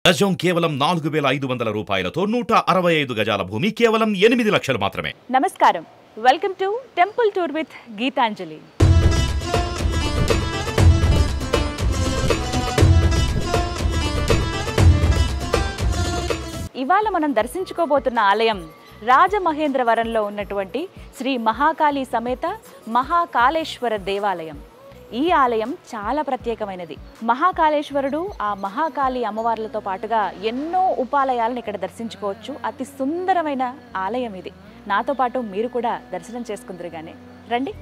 గజం కేవలం 4,500 రూపాయలతో 165 గజాల భూమి కేవలం 8 లక్షలు మాత్రమే. నమస్కారం, welcome to temple tour with Geetanjali. ఇవాళ మనం దర్శించుకోబోతున్న ఆలయం రాజమహేంద్రవరంలో ఉన్నటువంటి శ్రీ మహాకాళి సమేత మహాకాళేశ్వర దేవాలయం. ఈ ఆలయం చాలా ప్రత్యేకమైనది. మహాకాళేశ్వరుడు ఆ మహాకాళి అమ్మవార్లతో పాటుగా ఎన్నో ఉపాలయాలను ఇక్కడ దర్శించుకోవచ్చు. అతి సుందరమైన ఆలయం ఇది. నాతో పాటు మీరు కూడా దర్శనం చేసుకుందరుగానే రండి.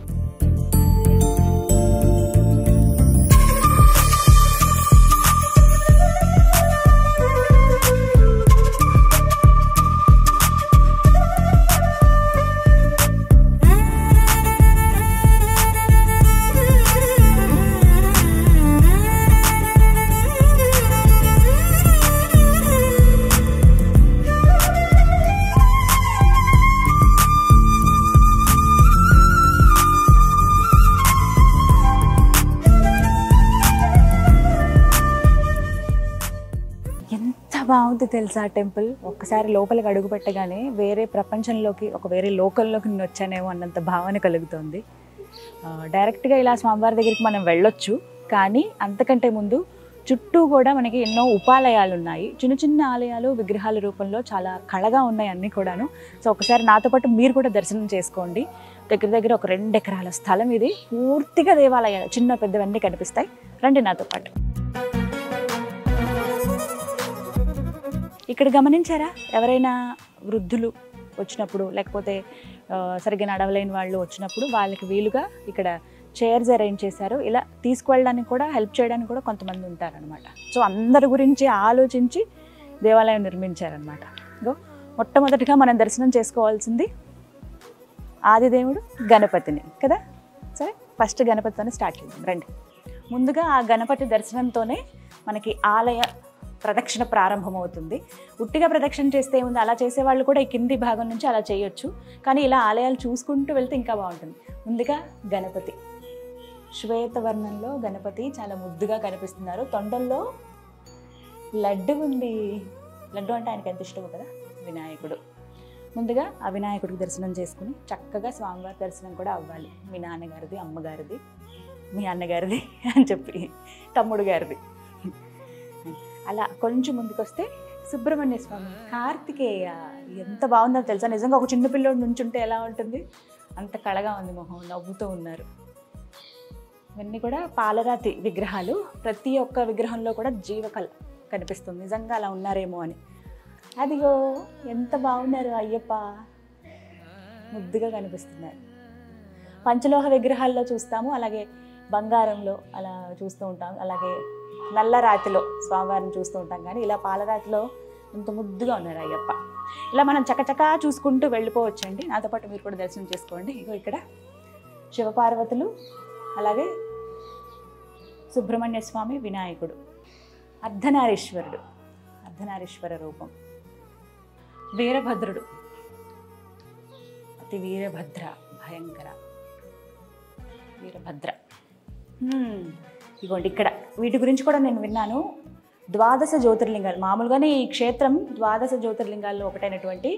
బాగుంది తెలుసా టెంపుల్. ఒక్కసారి లోపలికి అడుగు పెట్టగానే వేరే ప్రపంచంలోకి, వేరే లోకల్లోకి నేను వచ్చానేమో అన్నంత భావన కలుగుతుంది. డైరెక్ట్గా ఇలా స్వామివారి దగ్గరికి మనం వెళ్ళొచ్చు, కానీ అంతకంటే ముందు చుట్టూ కూడా మనకి ఎన్నో ఉపాలయాలు ఉన్నాయి. చిన్న చిన్న ఆలయాలు విగ్రహాల రూపంలో చాలా కళగా ఉన్నాయి అన్నీ కూడాను. సో ఒకసారి నాతో పాటు మీరు కూడా దర్శనం చేసుకోండి. దగ్గర దగ్గర ఒక 2 ఎకరాల స్థలం ఇది. పూర్తిగా దేవాలయాలు, చిన్న పెద్దవన్నీ కనిపిస్తాయి. రండి నాతో పాటు. ఇక్కడ గమనించారా, ఎవరైనా వృద్ధులు వచ్చినప్పుడు, లేకపోతే సరిగ్గా నడవలేని వాళ్ళు వచ్చినప్పుడు వాళ్ళకి వీలుగా ఇక్కడ చైర్స్ అరేంజ్ చేశారు. ఇలా తీసుకువెళ్ళడానికి కూడా, హెల్ప్ చేయడానికి కూడా కొంతమంది ఉంటారనమాట. సో అందరి గురించి ఆలోచించి దేవాలయం నిర్మించారనమాట. మొట్టమొదటిగా మనం దర్శనం చేసుకోవాల్సింది ఆదిదేవుడు గణపతిని కదా. సరే, ఫస్ట్ గణపతితోనే స్టార్ట్ చేద్దాం రండి. ముందుగా ఆ గణపతి దర్శనంతోనే మనకి ఆలయ ప్రదక్షిణ ప్రారంభమవుతుంది. ఉట్టిగా ప్రదక్షిణ చేస్తే ఏముంది, అలా చేసేవాళ్ళు కూడా ఈ కింది భాగం నుంచి అలా చేయొచ్చు. కానీ ఇలా ఆలయాలు చూసుకుంటూ వెళ్తే ఇంకా బాగుంటుంది. ముందుగా గణపతి, శ్వేతవర్ణంలో గణపతి చాలా ముద్దుగా కనిపిస్తున్నారు. తొండల్లో లడ్డు ఉంది. లడ్డు అంటే ఆయనకి ఎంత ఇష్టమో కదా, వినాయకుడు. ముందుగా ఆ వినాయకుడికి దర్శనం చేసుకుని చక్కగా స్వామివారి దర్శనం కూడా అవ్వాలి. మీ నాన్నగారిది, అమ్మగారిది, మీ అన్నగారిది అని చెప్పి తమ్ముడు గారిది. అలా కొంచెం ముందుకు వస్తే సుబ్రహ్మణ్య స్వామి, కార్తికేయ. ఎంత బాగుందో తెలుసా, నిజంగా ఒక చిన్న పిల్లోడు నుంచుంటే ఎలా ఉంటుంది, అంత కళగా ఉంది మొహం, నవ్వుతూ ఉన్నారు. ఇవన్నీ కూడా పాలరాతి విగ్రహాలు. ప్రతి ఒక్క విగ్రహంలో కూడా జీవకళ కనిపిస్తుంది. నిజంగా అలా ఉన్నారేమో అని. అదిగో ఎంత బాగున్నారు అయ్యప్ప, ముద్దుగా కనిపిస్తున్నారు. పంచలోహ విగ్రహాల్లో చూస్తాము, అలాగే బంగారంలో అలా చూస్తూ ఉంటాం, అలాగే నల్ల రాతిలో స్వామివారిని చూస్తూ ఉంటాం. కానీ ఇలా పాలరాతిలో ఇంత ముద్దుగా ఉన్నారు అయ్యప్ప. ఇలా మనం చకచకా చూసుకుంటూ వెళ్ళిపోవచ్చండి. నాతో పాటు మీరు కూడా దర్శనం చేసుకోండి. ఇగో ఇక్కడ శివపార్వతులు, అలాగే సుబ్రహ్మణ్య స్వామి, వినాయకుడు, అర్ధనారీశ్వరుడు, అర్ధనారీశ్వర రూపం, వీరభద్రుడు, అతి వీరభద్ర, భయంకర వీరభద్ర. ఇదిగోండి ఇక్కడ వీటి గురించి కూడా నేను విన్నాను. 12 జ్యోతిర్లింగాలు. మామూలుగానే ఈ క్షేత్రం 12 జ్యోతిర్లింగాల్లో ఒకటైనటువంటి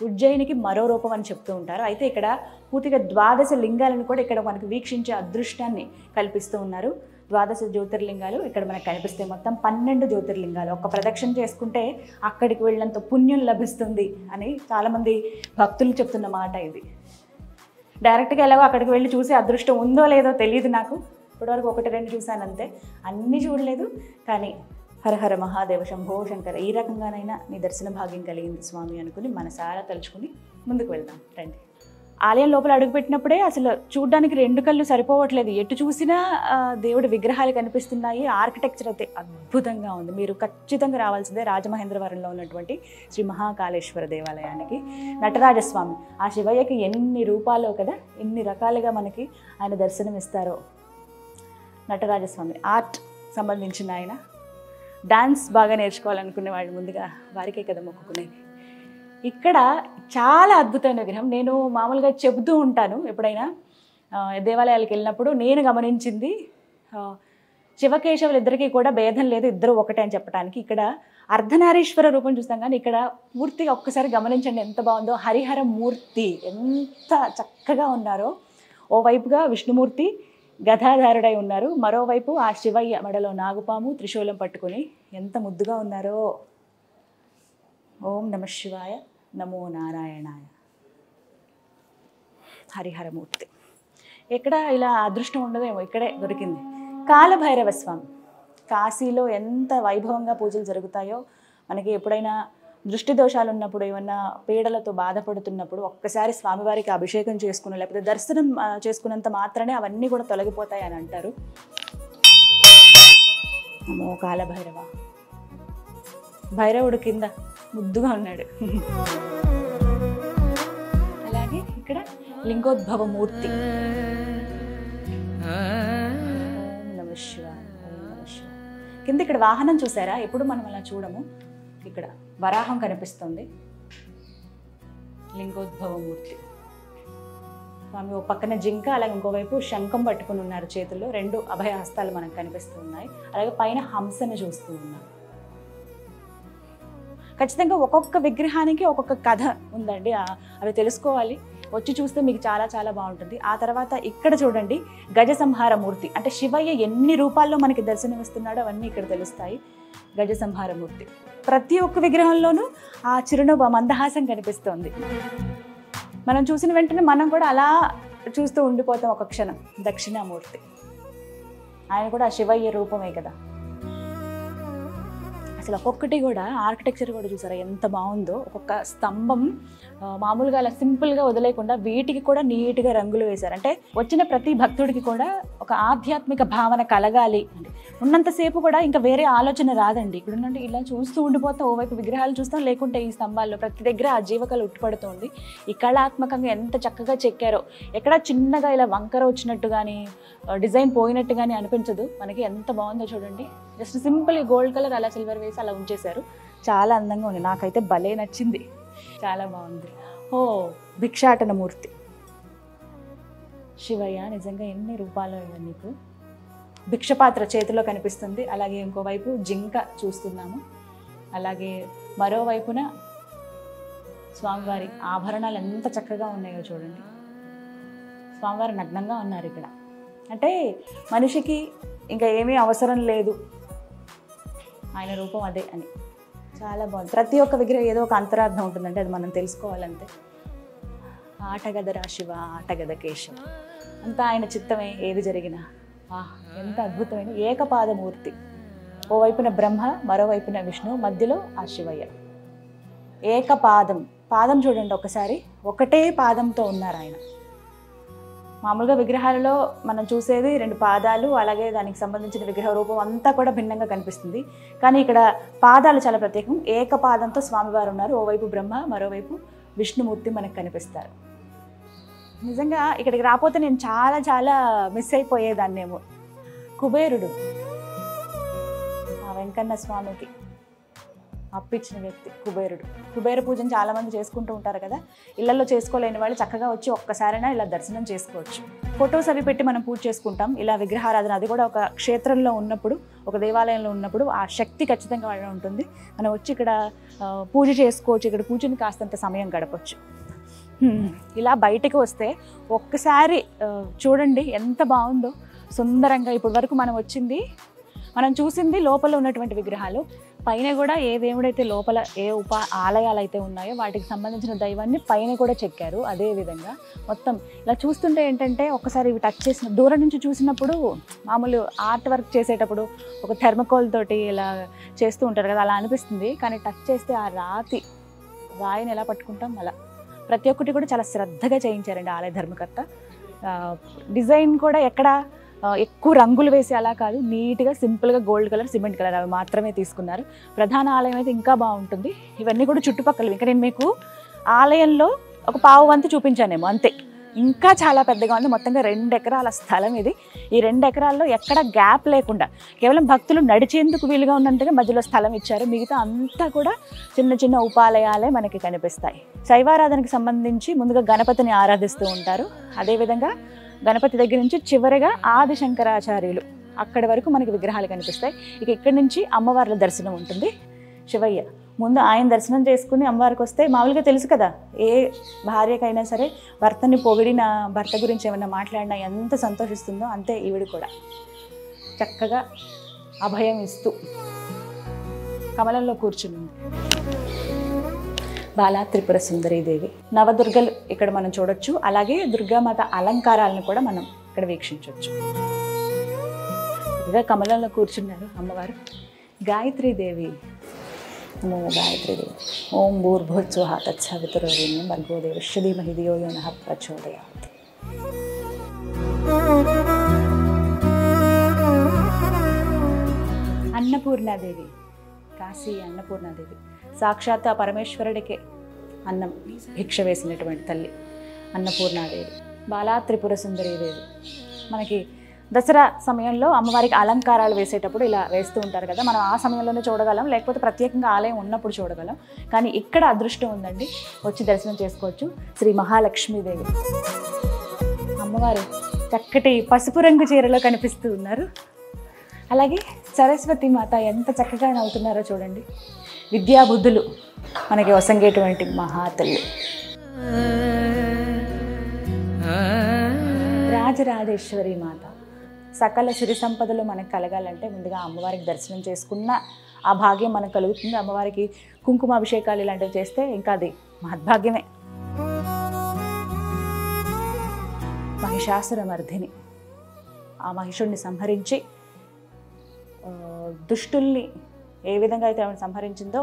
ఉజ్జయినికి మరో రూపం అని చెప్తూ ఉంటారు. అయితే ఇక్కడ పూర్తిగా 12 లింగాలను కూడా ఇక్కడ మనకు వీక్షించే అదృష్టాన్ని కల్పిస్తూ ఉన్నారు. 12 జ్యోతిర్లింగాలు ఇక్కడ మనకు కనిపిస్తాయి. మొత్తం 12 జ్యోతిర్లింగాలు. ఒక ప్రదక్షిణ చేసుకుంటే అక్కడికి వెళ్ళినంత పుణ్యం లభిస్తుంది అని చాలామంది భక్తులు చెప్తున్న మాట ఇది. డైరెక్ట్గా ఎలాగో అక్కడికి వెళ్ళి చూసే అదృష్టం ఉందో లేదో తెలియదు నాకు. ఇప్పటివరకు 1-2 చూశాను అంతే, అన్నీ చూడలేదు. కానీ హరహర మహాదేవ శంభో శంకర, ఈ రకంగానైనా నీ దర్శన భాగ్యం కలిగింది స్వామి అనుకుని మనసారా తలుచుకుని ముందుకు వెళ్దాం రండి. ఆలయం లోపల అడుగుపెట్టినప్పుడే అసలు చూడ్డానికి 2 కళ్ళు సరిపోవట్లేదు. ఎటు చూసినా దేవుడి విగ్రహాలు కనిపిస్తున్నాయి. ఆర్కిటెక్చర్ అయితే అద్భుతంగా ఉంది. మీరు ఖచ్చితంగా రావాల్సిందే రాజమహేంద్రవరంలో ఉన్నటువంటి శ్రీ మహాకాళేశ్వర దేవాలయానికి. నటరాజస్వామి, ఆ శివయ్యకి ఎన్ని రూపాలో కదా, ఎన్ని రకాలుగా మనకి ఆయన దర్శనం ఇస్తారో. నటరాజస్వామి ఆర్ట్ సంబంధించిన ఆయన. డాన్స్ బాగా నేర్చుకోవాలనుకునే వాళ్ళు ముందుగా వారికే కదా మొక్కుకునేది. ఇక్కడ చాలా అద్భుతమైన విగ్రహం. నేను మామూలుగా చెబుతూ ఉంటాను ఎప్పుడైనా దేవాలయాలకు వెళ్ళినప్పుడు, నేను గమనించింది శివకేశవులు ఇద్దరికీ కూడా భేదం లేదు, ఇద్దరు ఒకటే అని చెప్పడానికి. ఇక్కడ అర్ధనారీశ్వర రూపం చూస్తాం కానీ ఇక్కడ పూర్తిగా ఒక్కసారి గమనించండి ఎంత బాగుందో. హరిహర మూర్తి ఎంత చక్కగా ఉన్నారో. ఓవైపుగా విష్ణుమూర్తి గదాధారుడై ఉన్నారు, మరోవైపు ఆ శివయ్య మెడలో నాగుపాము త్రిశూలం పట్టుకొని ఎంత ముద్దుగా ఉన్నారో. ఓం నమ శివాయ, నమో నారాయణాయ. హరిహరమూర్తి ఎక్కడ ఇలా అదృష్టం ఉండదేమో, ఇక్కడే దొరికింది. కాలభైరవ స్వామి. కాశీలో ఎంత వైభవంగా పూజలు జరుగుతాయో, మనకి ఎప్పుడైనా దృష్టి దోషాలు ఉన్నప్పుడు, ఏమన్నా పీడలతో బాధపడుతున్నప్పుడు ఒక్కసారి స్వామివారికి అభిషేకం చేసుకుని లేకపోతే దర్శనం చేసుకున్నంత మాత్రమే అవన్నీ కూడా తొలగిపోతాయి అని అంటారు. నమో కాలభైరవ. భైరవుడు కింద ముద్దుగా ఉన్నాడు. అలాగే ఇక్కడ లింగోద్భవ మూర్తి. ఓం నమః శివాయ, ఓం నమః శివాయ. కింద ఇక్కడ వాహనం చూసారా, ఎప్పుడు మనం అలా చూడము. ఇక్కడ వరాహం కనిపిస్తుంది, లింగోద్భవ మూర్తి. స్వామి ఓ పక్కన జింక, అలాగే ఇంకోవైపు శంఖం పట్టుకుని ఉన్నారు చేతుల్లో. 2 అభయ హస్తాలు మనకు కనిపిస్తున్నాయి. అలాగే పైన హంసను చూస్తూ ఉన్నారు. ఖచ్చితంగా ఒక్కొక్క విగ్రహానికి ఒక్కొక్క కథ ఉందండి, అవి తెలుసుకోవాలి. వచ్చి చూస్తే మీకు చాలా చాలా బాగుంటుంది. ఆ తర్వాత ఇక్కడ చూడండి, గజ సంహార మూర్తి. అంటే శివయ్య ఎన్ని రూపాల్లో మనకి దర్శనమిస్తున్నాడో అవన్నీ ఇక్కడ తెలుస్తాయి. గజ సంహార మూర్తి. ప్రతి ఒక్క విగ్రహంలోనూ ఆ చిరునవ్వు, మందహాసం కనిపిస్తోంది. మనం చూసిన వెంటనే మనం కూడా అలా చూస్తూ ఉండిపోతాం ఒక క్షణం. దక్షిణామూర్తి, ఆయన కూడా ఆ శివయ్య రూపమే కదా. అసలు ఒక్కొక్కటి కూడా ఆర్కిటెక్చర్ కూడా చూసారా ఎంత బాగుందో. ఒక్కొక్క స్తంభం మామూలుగా అలా సింపుల్గా వదిలేకుండా వీటికి కూడా నీట్గా రంగులు వేశారు. అంటే వచ్చిన ప్రతి భక్తుడికి కూడా ఒక ఆధ్యాత్మిక భావన కలగాలి అంటే ఉన్నంతసేపు కూడా ఇంకా వేరే ఆలోచన రాదండి. ఇక్కడ ఉన్నట్టు ఇలా చూస్తూ ఉండిపోతాం, ఓవైపు విగ్రహాలు చూస్తాం, లేకుంటే ఈ స్తంభాల్లో ప్రతి దగ్గర ఆ జీవకళ ఉట్టిపడుతుంది. ఈ కళాత్మకంగా ఎంత చక్కగా చెక్కారో. ఎక్కడ చిన్నగా ఇలా వంకర వచ్చినట్టు కానీ డిజైన్ పోయినట్టు కానీ అనిపించదు మనకి. ఎంత బాగుందో చూడండి. జస్ట్ సింపుల్ గోల్డ్ కలర్ అలా సిల్వర్ వేసి అలా ఉంచేశారు. చాలా అందంగా ఉంది, నాకైతే భలే నచ్చింది, చాలా బాగుంది. ఓ భిక్షాటన మూర్తి. శివయ్య నిజంగా ఎన్ని రూపాలు నీకు. భిక్షపాత్ర చేతిలో కనిపిస్తుంది. అలాగే ఇంకోవైపు జింక చూస్తున్నాము. అలాగే మరోవైపున స్వామివారి ఆభరణాలు ఎంత చక్కగా ఉన్నాయో చూడండి. స్వామివారి నగ్నంగా ఉన్నారు ఇక్కడ. అంటే మనిషికి ఇంకా ఏమీ అవసరం లేదు, ఆయన రూపం అదే అని. చాలా బాగుంది. ప్రతి ఒక్క విగ్రహం ఏదో ఒక అంతరార్థం ఉంటుందంటే అది మనం తెలుసుకోవాలంతే. ఆటగదరా శివ, ఆటగద కేశవ, అంతా ఆయన చిత్తమే ఏది జరిగినా. ఎంత అద్భుతమైన ఏకపాదమూర్తి. ఓవైపున బ్రహ్మ, మరోవైపున విష్ణు, మధ్యలో ఆ శివయ్య. ఏకపాదం. పాదం చూడండి ఒకసారి, ఒకటే పాదంతో ఉన్నారు ఆయన. మామూలుగా విగ్రహాలలో మనం చూసేది 2 పాదాలు, అలాగే దానికి సంబంధించిన విగ్రహ రూపం అంతా కూడా భిన్నంగా కనిపిస్తుంది. కానీ ఇక్కడ పాదాలు చాలా ప్రత్యేకం. ఏకపాదంతో స్వామివారు ఉన్నారు. ఓవైపు బ్రహ్మ, మరోవైపు విష్ణుమూర్తి మనకు కనిపిస్తారు. నిజంగా ఇక్కడికి రాకపోతే నేను చాలా చాలా మిస్ అయిపోయేదాన్నేమో. కుబేరుడు, ఆ వెంకన్న స్వామికి అప్పిచ్చిన వ్యక్తి కుబేరుడు. కుబేర పూజను చాలామంది చేసుకుంటూ ఉంటారు కదా. ఇళ్లలో చేసుకోలేని వాళ్ళు చక్కగా వచ్చి ఒక్కసారైనా ఇలా దర్శనం చేసుకోవచ్చు. ఫొటోస్ అవి పెట్టి మనం పూజ చేసుకుంటాం. ఇలా విగ్రహారాధన, అది కూడా ఒక క్షేత్రంలో ఉన్నప్పుడు, ఒక దేవాలయంలో ఉన్నప్పుడు ఆ శక్తి ఖచ్చితంగా ఉంటుంది. మనం వచ్చి ఇక్కడ పూజ చేసుకోవచ్చు. ఇక్కడ పూజని కాస్తంత సమయం గడపచ్చు. ఇలా బయటకు వస్తే ఒక్కసారి చూడండి ఎంత బాగుందో, సుందరంగా. ఇప్పటి వరకు మనం చూసింది లోపల ఉన్నటువంటి విగ్రహాలు. పైన కూడా ఏ దేవుడైతే లోపల ఏ ఆలయాలు అయితే ఉన్నాయో వాటికి సంబంధించిన దైవాన్ని పైన కూడా చెక్కారు. అదేవిధంగా మొత్తం ఇలా చూస్తుంటే ఏంటంటే ఒక్కసారి ఇవి టచ్ చేసిన దూరం నుంచి చూసినప్పుడు, మామూలు ఆర్ట్ వర్క్ చేసేటప్పుడు ఒక థెర్మకోల్ తోటి ఇలా చేస్తూ ఉంటారు కదా, అలా అనిపిస్తుంది. కానీ టచ్ చేస్తే ఆ రాయిని ఎలా పట్టుకుంటాం అలా ప్రతి ఒక్కటి కూడా చాలా శ్రద్ధగా చేయించారండి ఆలయ ధర్మకర్త. డిజైన్ కూడా ఎక్కడ ఎక్కువ రంగులు వేసి అలా కాదు, నీట్గా సింపుల్గా గోల్డ్ కలర్, సిమెంట్ కలర్ అవి మాత్రమే తీసుకున్నారు. ప్రధాన ఆలయం అయితే ఇంకా బాగుంటుంది. ఇవన్నీ కూడా చుట్టుపక్కల. ఇంకా నేను మీకు ఆలయంలో ఒక పావు వంతు చూపించానేమో అంతే. ఇంకా చాలా పెద్దగా ఉంది. మొత్తంగా 2 ఎకరాల స్థలం ఇది. ఈ 2 ఎకరాల్లో ఎక్కడ గ్యాప్ లేకుండా కేవలం భక్తులు నడిచేందుకు వీలుగా ఉన్నంతగా మధ్యలో స్థలం ఇచ్చారు. మిగతా అంతా కూడా చిన్న చిన్న ఉపాలయాలే మనకి కనిపిస్తాయి. శైవారాధనకు సంబంధించి ముందుగా గణపతిని ఆరాధిస్తూ ఉంటారు. అదేవిధంగా గణపతి దగ్గర నుంచి చివరిగా ఆది శంకరాచార్యులు అక్కడి వరకు మనకి విగ్రహాలు కనిపిస్తాయి. ఇక ఇక్కడి నుంచి అమ్మవార్ల దర్శనం ఉంటుంది. శివయ్య. ముందు ఆయన దర్శనం చేసుకుని అమ్మవారికి వస్తే మామూలుగా తెలుసు కదా, ఏ భార్యకైనా సరే భర్తని పొగిడిన, భర్త గురించి ఏమైనా మాట్లాడినా ఎంత సంతోషిస్తుందో అంతే ఈవిడ కూడా. చక్కగా అభయం ఇస్తూ కమలంలో కూర్చుని బాలా త్రిపుర సుందరీదేవి. నవదుర్గలు ఇక్కడ మనం చూడొచ్చు. అలాగే దుర్గామాత అలంకారాలను కూడా మనం ఇక్కడ వీక్షించవచ్చు. ఇదిగా కమలంలో కూర్చున్నారు అమ్మవారు. గాయత్రీదేవి, నమో గాయత్రీదేవి. ఓం భూర్భువస్సువః తత్సవితుర్వరేణ్యం భర్గో దేవస్య ధీమహి ధియో యో నః ప్రచోదయాత్. అన్నపూర్ణాదేవి, కాశీ అన్నపూర్ణాదేవి. సాక్షాత్ ఆ పరమేశ్వరుడికే అన్నం భిక్ష వేసినటువంటి తల్లి అన్నపూర్ణాదేవి. బాలా త్రిపుర సుందరీదేవి. మనకి దసరా సమయంలో అమ్మవారికి అలంకారాలు వేసేటప్పుడు ఇలా వేస్తూ ఉంటారు కదా, మనం ఆ సమయంలోనే చూడగలం, లేకపోతే ప్రత్యేకంగా ఆలయం ఉన్నప్పుడు చూడగలం. కానీ ఇక్కడ అదృష్టం ఉందండి, వచ్చి దర్శనం చేసుకోవచ్చు. శ్రీ మహాలక్ష్మీదేవి అమ్మవారు చక్కటి పసుపు రంగు చీరలో కనిపిస్తూ ఉన్నారు. అలాగే సరస్వతి మాత ఎంత చక్కగా నవ్వుతున్నారో చూడండి. విద్యాబుద్ధులు మనకి వసంగేటువంటి మహాతల్లి. రాజరాజేశ్వరి మాత. సకల సిరి సంపదలు మనకు కలగాలంటే ముందుగా అమ్మవారికి దర్శనం చేసుకున్న ఆ భాగ్యం మనకు కలుగుతుంది. అమ్మవారికి కుంకుమాభిషేకాలు ఇలాంటివి చేస్తే ఇంకా అది మహద్భాగ్యమే. మహిషాసుర మర్ధిని. ఆ మహిషుడిని సంహరించి దుష్టుల్ని ఏ విధంగా అయితే ఆమెను సంహరించిందో,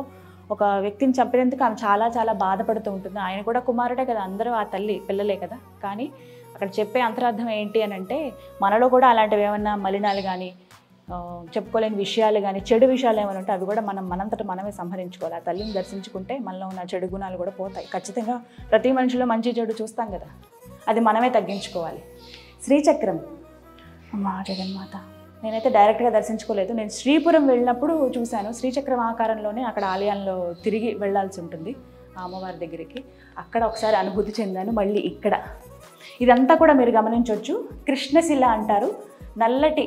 ఒక వ్యక్తిని చంపినందుకు ఆమె చాలా చాలా బాధపడుతూ ఉంటుంది. ఆయన కూడా కుమారుడే కదా, అందరూ ఆ తల్లి పిల్లలే కదా. కానీ అక్కడ చెప్పే అంతరార్థం ఏంటి అని అంటే, మనలో కూడా అలాంటివి ఏమన్నా మలినాలు కానీ, చెప్పుకోలేని విషయాలు కానీ, చెడు విషయాలు ఏమైనా ఉంటే అవి కూడా మనంతట మనమే సంహరించుకోవాలి. ఆ తల్లిని దర్శించుకుంటే మనలో ఉన్న చెడు గుణాలు కూడా పోతాయి. ఖచ్చితంగా ప్రతి మనిషిలో మంచి చెడు చూస్తాం కదా, అది మనమే తగ్గించుకోవాలి. శ్రీచక్రం అమ్మా జగన్మాత. నేనైతే డైరెక్ట్గా దర్శించుకోలేదు, నేను శ్రీపురం వెళ్ళినప్పుడు చూశాను. శ్రీచక్రం ఆకారంలోనే అక్కడ ఆలయంలో తిరిగి వెళ్ళాల్సి ఉంటుంది ఆ అమ్మవారి దగ్గరికి. అక్కడ ఒకసారి అనుభూతి చెందాను. మళ్ళీ ఇక్కడ ఇదంతా కూడా మీరు గమనించవచ్చు. కృష్ణశిల అంటారు, నల్లటి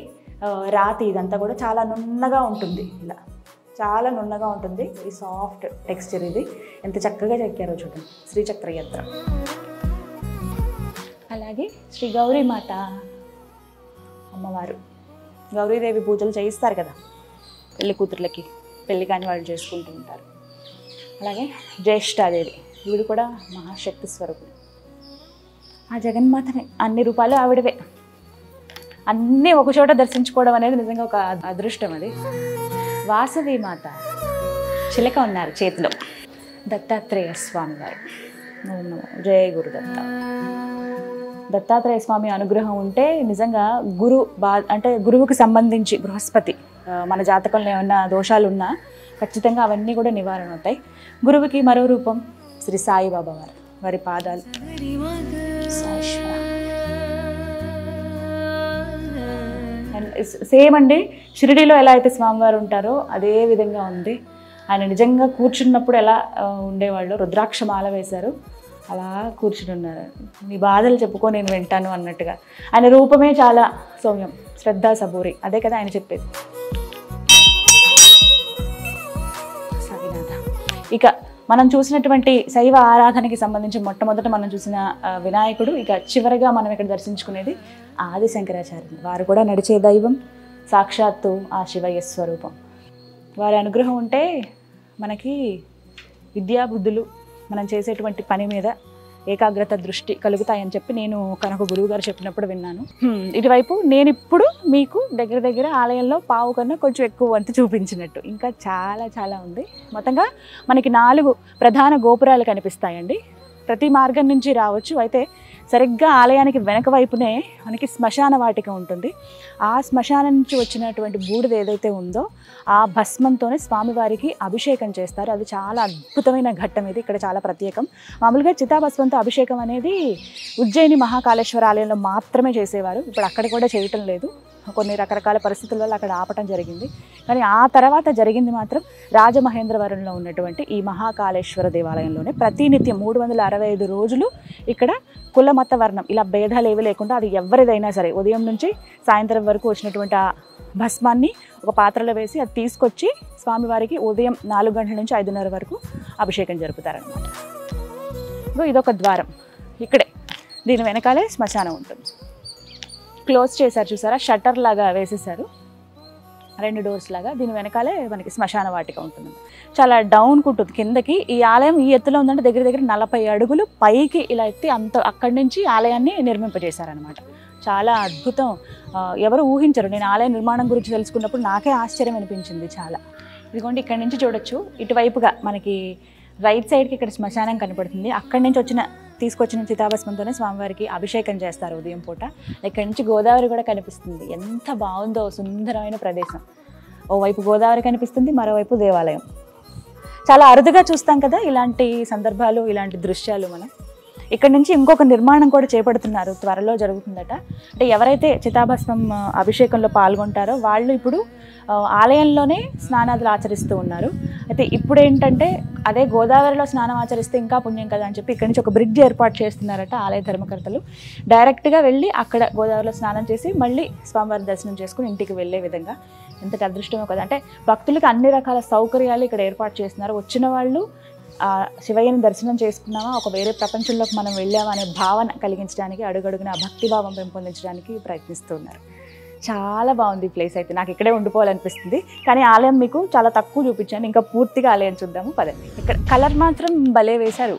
రాతి. ఇదంతా కూడా చాలా నున్నగా ఉంటుంది, ఇలా చాలా నున్నగా ఉంటుంది. Very soft texture. ఇది ఎంత చక్కగా చెక్కారో చూడండి, శ్రీచక్ర యంత్రం. అలాగే శ్రీ గౌరీమాత అమ్మవారు. గౌరీదేవి పూజలు చేయిస్తారు కదా పెళ్లి కూతుర్లకి, పెళ్లి కాని వాళ్ళు చేసుకుంటూ ఉంటారు. అలాగే జ్యేష్ఠాదేవి, ఈవిడ కూడా మహాశక్తి స్వరూపుడు. ఆ జగన్మాతని అన్ని రూపాలు ఆవిడవే. అన్నీ ఒకచోట దర్శించుకోవడం అనేది నిజంగా ఒక అదృష్టం. అది వాసవి మాత. చిలక ఉన్నారు చేతిలో. దత్తాత్రేయ స్వామి వారు. జయ గురుదత్త. దత్తాత్రేయ స్వామి అనుగ్రహం ఉంటే నిజంగా అంటే గురువుకి సంబంధించి బృహస్పతి మన జాతకంలో ఏమన్నా దోషాలు ఉన్నా ఖచ్చితంగా అవన్నీ కూడా నివారణ అవుతాయి. గురువుకి మరో రూపం శ్రీ సాయిబాబా వారు, వారి పాదాలు. సేమ్ అండి, షిరిడీలో ఎలా అయితే స్వామివారు ఉంటారో అదే విధంగా ఉంది. ఆయన నిజంగా కూర్చున్నప్పుడు ఎలా ఉండేవాళ్ళు, రుద్రాక్ష మాల వేశారు, అలా కూర్చుని ఉన్నారు. నీ బాధలు చెప్పుకో నేను వింటాను అన్నట్టుగా. ఆయన రూపమే చాలా సౌమ్యం, శ్రద్ధ సబూరి, అదే కదా ఆయన చెప్పేది. సాయినాథ. ఇక మనం చూసినటువంటి శైవ ఆరాధనకి సంబంధించి మొట్టమొదట మనం చూసిన వినాయకుడు. ఇక చివరిగా మనం ఇక్కడ దర్శించుకునేది ఆది శంకరాచార్యులు. వారు కూడా నడిచే దైవం, సాక్షాత్తు ఆ శివయ్య స్వరూపం. వారి అనుగ్రహం ఉంటే మనకి విద్యాబుద్ధులు, మనం చేసేటువంటి పని మీద ఏకాగ్రత, దృష్టి కలుగుతాయని చెప్పి నేను కనుక గురువు గారు చెప్పినప్పుడు విన్నాను. ఇటువైపు నేను ఇప్పుడు మీకు దగ్గర ఆలయంలో పావు కన్నా కొంచెం ఎక్కువ వంతు చూపించినట్టు ఇంకా చాలా చాలా ఉంది. మొత్తంగా మనకి 4 ప్రధాన గోపురాలు కనిపిస్తాయండి. ప్రతి మార్గం నుంచి రావచ్చు. అయితే సరిగ్గా ఆలయానికి వెనక వైపునే మనకి శ్మశాన వాటిక ఉంటుంది. ఆ శ్మశానం నుంచి వచ్చినటువంటి బూడిద ఏదైతే ఉందో ఆ భస్మంతోనే స్వామివారికి అభిషేకం చేస్తారు. అది చాలా అద్భుతమైన ఘట్టం. ఇది ఇక్కడ చాలా ప్రత్యేకం. మామూలుగా చితాభస్మంతో అభిషేకం అనేది ఉజ్జయిని మహాకాళేశ్వర ఆలయంలో మాత్రమే చేసేవారు. ఇప్పుడు అక్కడ కూడా చేయటం లేదు. కొన్ని రకరకాల పరిస్థితుల వల్ల అక్కడ ఆపటం జరిగింది. కానీ ఆ తర్వాత జరిగింది మాత్రం రాజమహేంద్రవరంలో ఉన్నటువంటి ఈ మహాకాళేశ్వర దేవాలయంలోనే. ప్రతినిత్యం 365 రోజులు ఇక్కడ కుల మత వర్ణం ఇలా భేదాలు ఏవి లేకుండా అది ఎవరిదైనా సరే ఉదయం నుంచి సాయంత్రం వరకు వచ్చినటువంటి ఆ భస్మాన్ని ఒక పాత్రలో వేసి అది తీసుకొచ్చి స్వామివారికి ఉదయం 4 గంటల నుంచి 5:30 వరకు అభిషేకం జరుపుతారనమాట. ఇదొక ద్వారం. ఇక్కడే దీని వెనకాలే శ్మశానం ఉంటుంది. క్లోజ్ చేశారు చూసారా, షట్టర్ లాగా వేసేసారు, 2 డోర్స్ లాగా. దీని వెనకాలే మనకి శ్మశాన వాటిక ఉంటుంది. చాలా డౌన్కి ఉంటుంది కిందకి. ఈ ఆలయం ఈ ఎత్తులో ఉందంటే దగ్గర దగ్గర 40 అడుగులు పైకి ఇలా ఎత్తి అంత అక్కడి నుంచి ఆలయాన్ని నిర్మింపజేశారనమాట. చాలా అద్భుతం. ఎవరు ఊహించరు. నేను ఆలయ నిర్మాణం గురించి తెలుసుకున్నప్పుడు నాకే ఆశ్చర్యం అనిపించింది చాలా. ఇదిగోండి ఇక్కడి నుంచి చూడొచ్చు, ఇటువైపుగా మనకి రైట్ సైడ్కి ఇక్కడ శ్మశానం కనపడుతుంది. అక్కడి నుంచి తీసుకొచ్చిన చితాభస్మంతోనే స్వామివారికి అభిషేకం చేస్తారు ఉదయం పూట. ఇక్కడి నుంచి గోదావరి కూడా కనిపిస్తుంది. ఎంత బాగుందో, సుందరమైన ప్రదేశం. ఓవైపు గోదావరి కనిపిస్తుంది, మరోవైపు దేవాలయం. చాలా అరుదుగా చూస్తాం కదా ఇలాంటి సందర్భాలు, ఇలాంటి దృశ్యాలు. మనం ఇక్కడ నుంచి ఇంకొక నిర్మాణం కూడా చేపడుతున్నారు, త్వరలో జరుగుతుందట. అంటే ఎవరైతే చితాభస్మం అభిషేకంలో పాల్గొంటారో వాళ్ళు ఇప్పుడు ఆలయంలోనే స్నానాదులు ఆచరిస్తూ ఉన్నారు. అయితే ఇప్పుడు ఏంటంటే అదే గోదావరిలో స్నానం ఆచరిస్తే ఇంకా పుణ్యం కదా అని చెప్పి ఇక్కడి నుంచి ఒక బ్రిడ్జ్ ఏర్పాటు చేస్తున్నారట ఆలయ ధర్మకర్తలు. డైరెక్ట్గా వెళ్ళి అక్కడ గోదావరిలో స్నానం చేసి మళ్ళీ స్వామివారి దర్శనం చేసుకుని ఇంటికి వెళ్ళే విధంగా. ఎంతటి అదృష్టమో కదా. అంటే భక్తులకి అన్ని రకాల సౌకర్యాలు ఇక్కడ ఏర్పాటు చేస్తున్నారు. వచ్చిన వాళ్ళు శివయ్యని దర్శనం చేసుకున్నామా, ఒక వేరే ప్రపంచంలోకి మనం వెళ్ళామా అనే భావన కలిగించడానికి, అడుగడుగున భక్తిభావం పెంపొందించడానికి ప్రయత్నిస్తూ ఉన్నారు. చాలా బాగుంది ఈ ప్లేస్. అయితే నాకు ఇక్కడే ఉండిపోవాలనిపిస్తుంది. కానీ ఆలయం మీకు చాలా తక్కువ చూపించాను, ఇంకా పూర్తిగా ఆలయం చూద్దాము పదండి. ఇక్కడ కలర్ మాత్రం భలే వేశారు,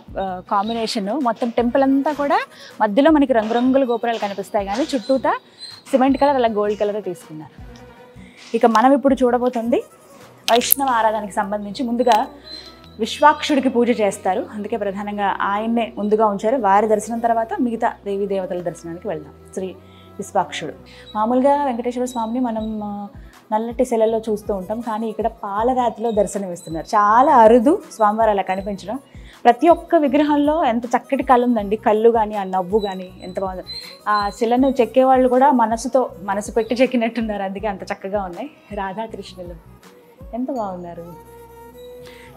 కాంబినేషన్. మొత్తం టెంపుల్ అంతా కూడా మధ్యలో మనకి రంగురంగుల గోపురాలు కనిపిస్తాయి, కానీ చుట్టూతా సిమెంట్ కలర్ అలా గోల్డ్ కలర్ తీసుకున్నారు. ఇక మనం ఇప్పుడు చూడబోతుంది వైష్ణవ ఆరాధనకి సంబంధించి. ముందుగా విశ్వాక్షుడికి పూజ చేస్తారు, అందుకే ప్రధానంగా ఆయన్నే ముందుగా ఉంచారు. వారి దర్శనం తర్వాత మిగతా దేవీ దేవతల దర్శనానికి వెళ్దాం. శ్రీ విశ్వాక్షుడు. మామూలుగా వెంకటేశ్వర స్వామిని మనం నల్లటి శిలలో చూస్తూ ఉంటాం, కానీ ఇక్కడ పాలరాతిలో దర్శనం ఇస్తున్నారు. చాలా అరుదు స్వామివారు అలా కనిపించడం. ప్రతి ఒక్క విగ్రహంలో ఎంత చక్కటి కళ ఉందండి. కళ్ళు కానీ ఆ నవ్వు కానీ ఎంత బాగుంది. ఆ శిలను చెక్కేవాళ్ళు కూడా మనసు పెట్టి చెక్కినట్టున్నారు, అందుకే అంత చక్కగా ఉన్నాయి. రాధాకృష్ణులు ఎంత బాగున్నారు.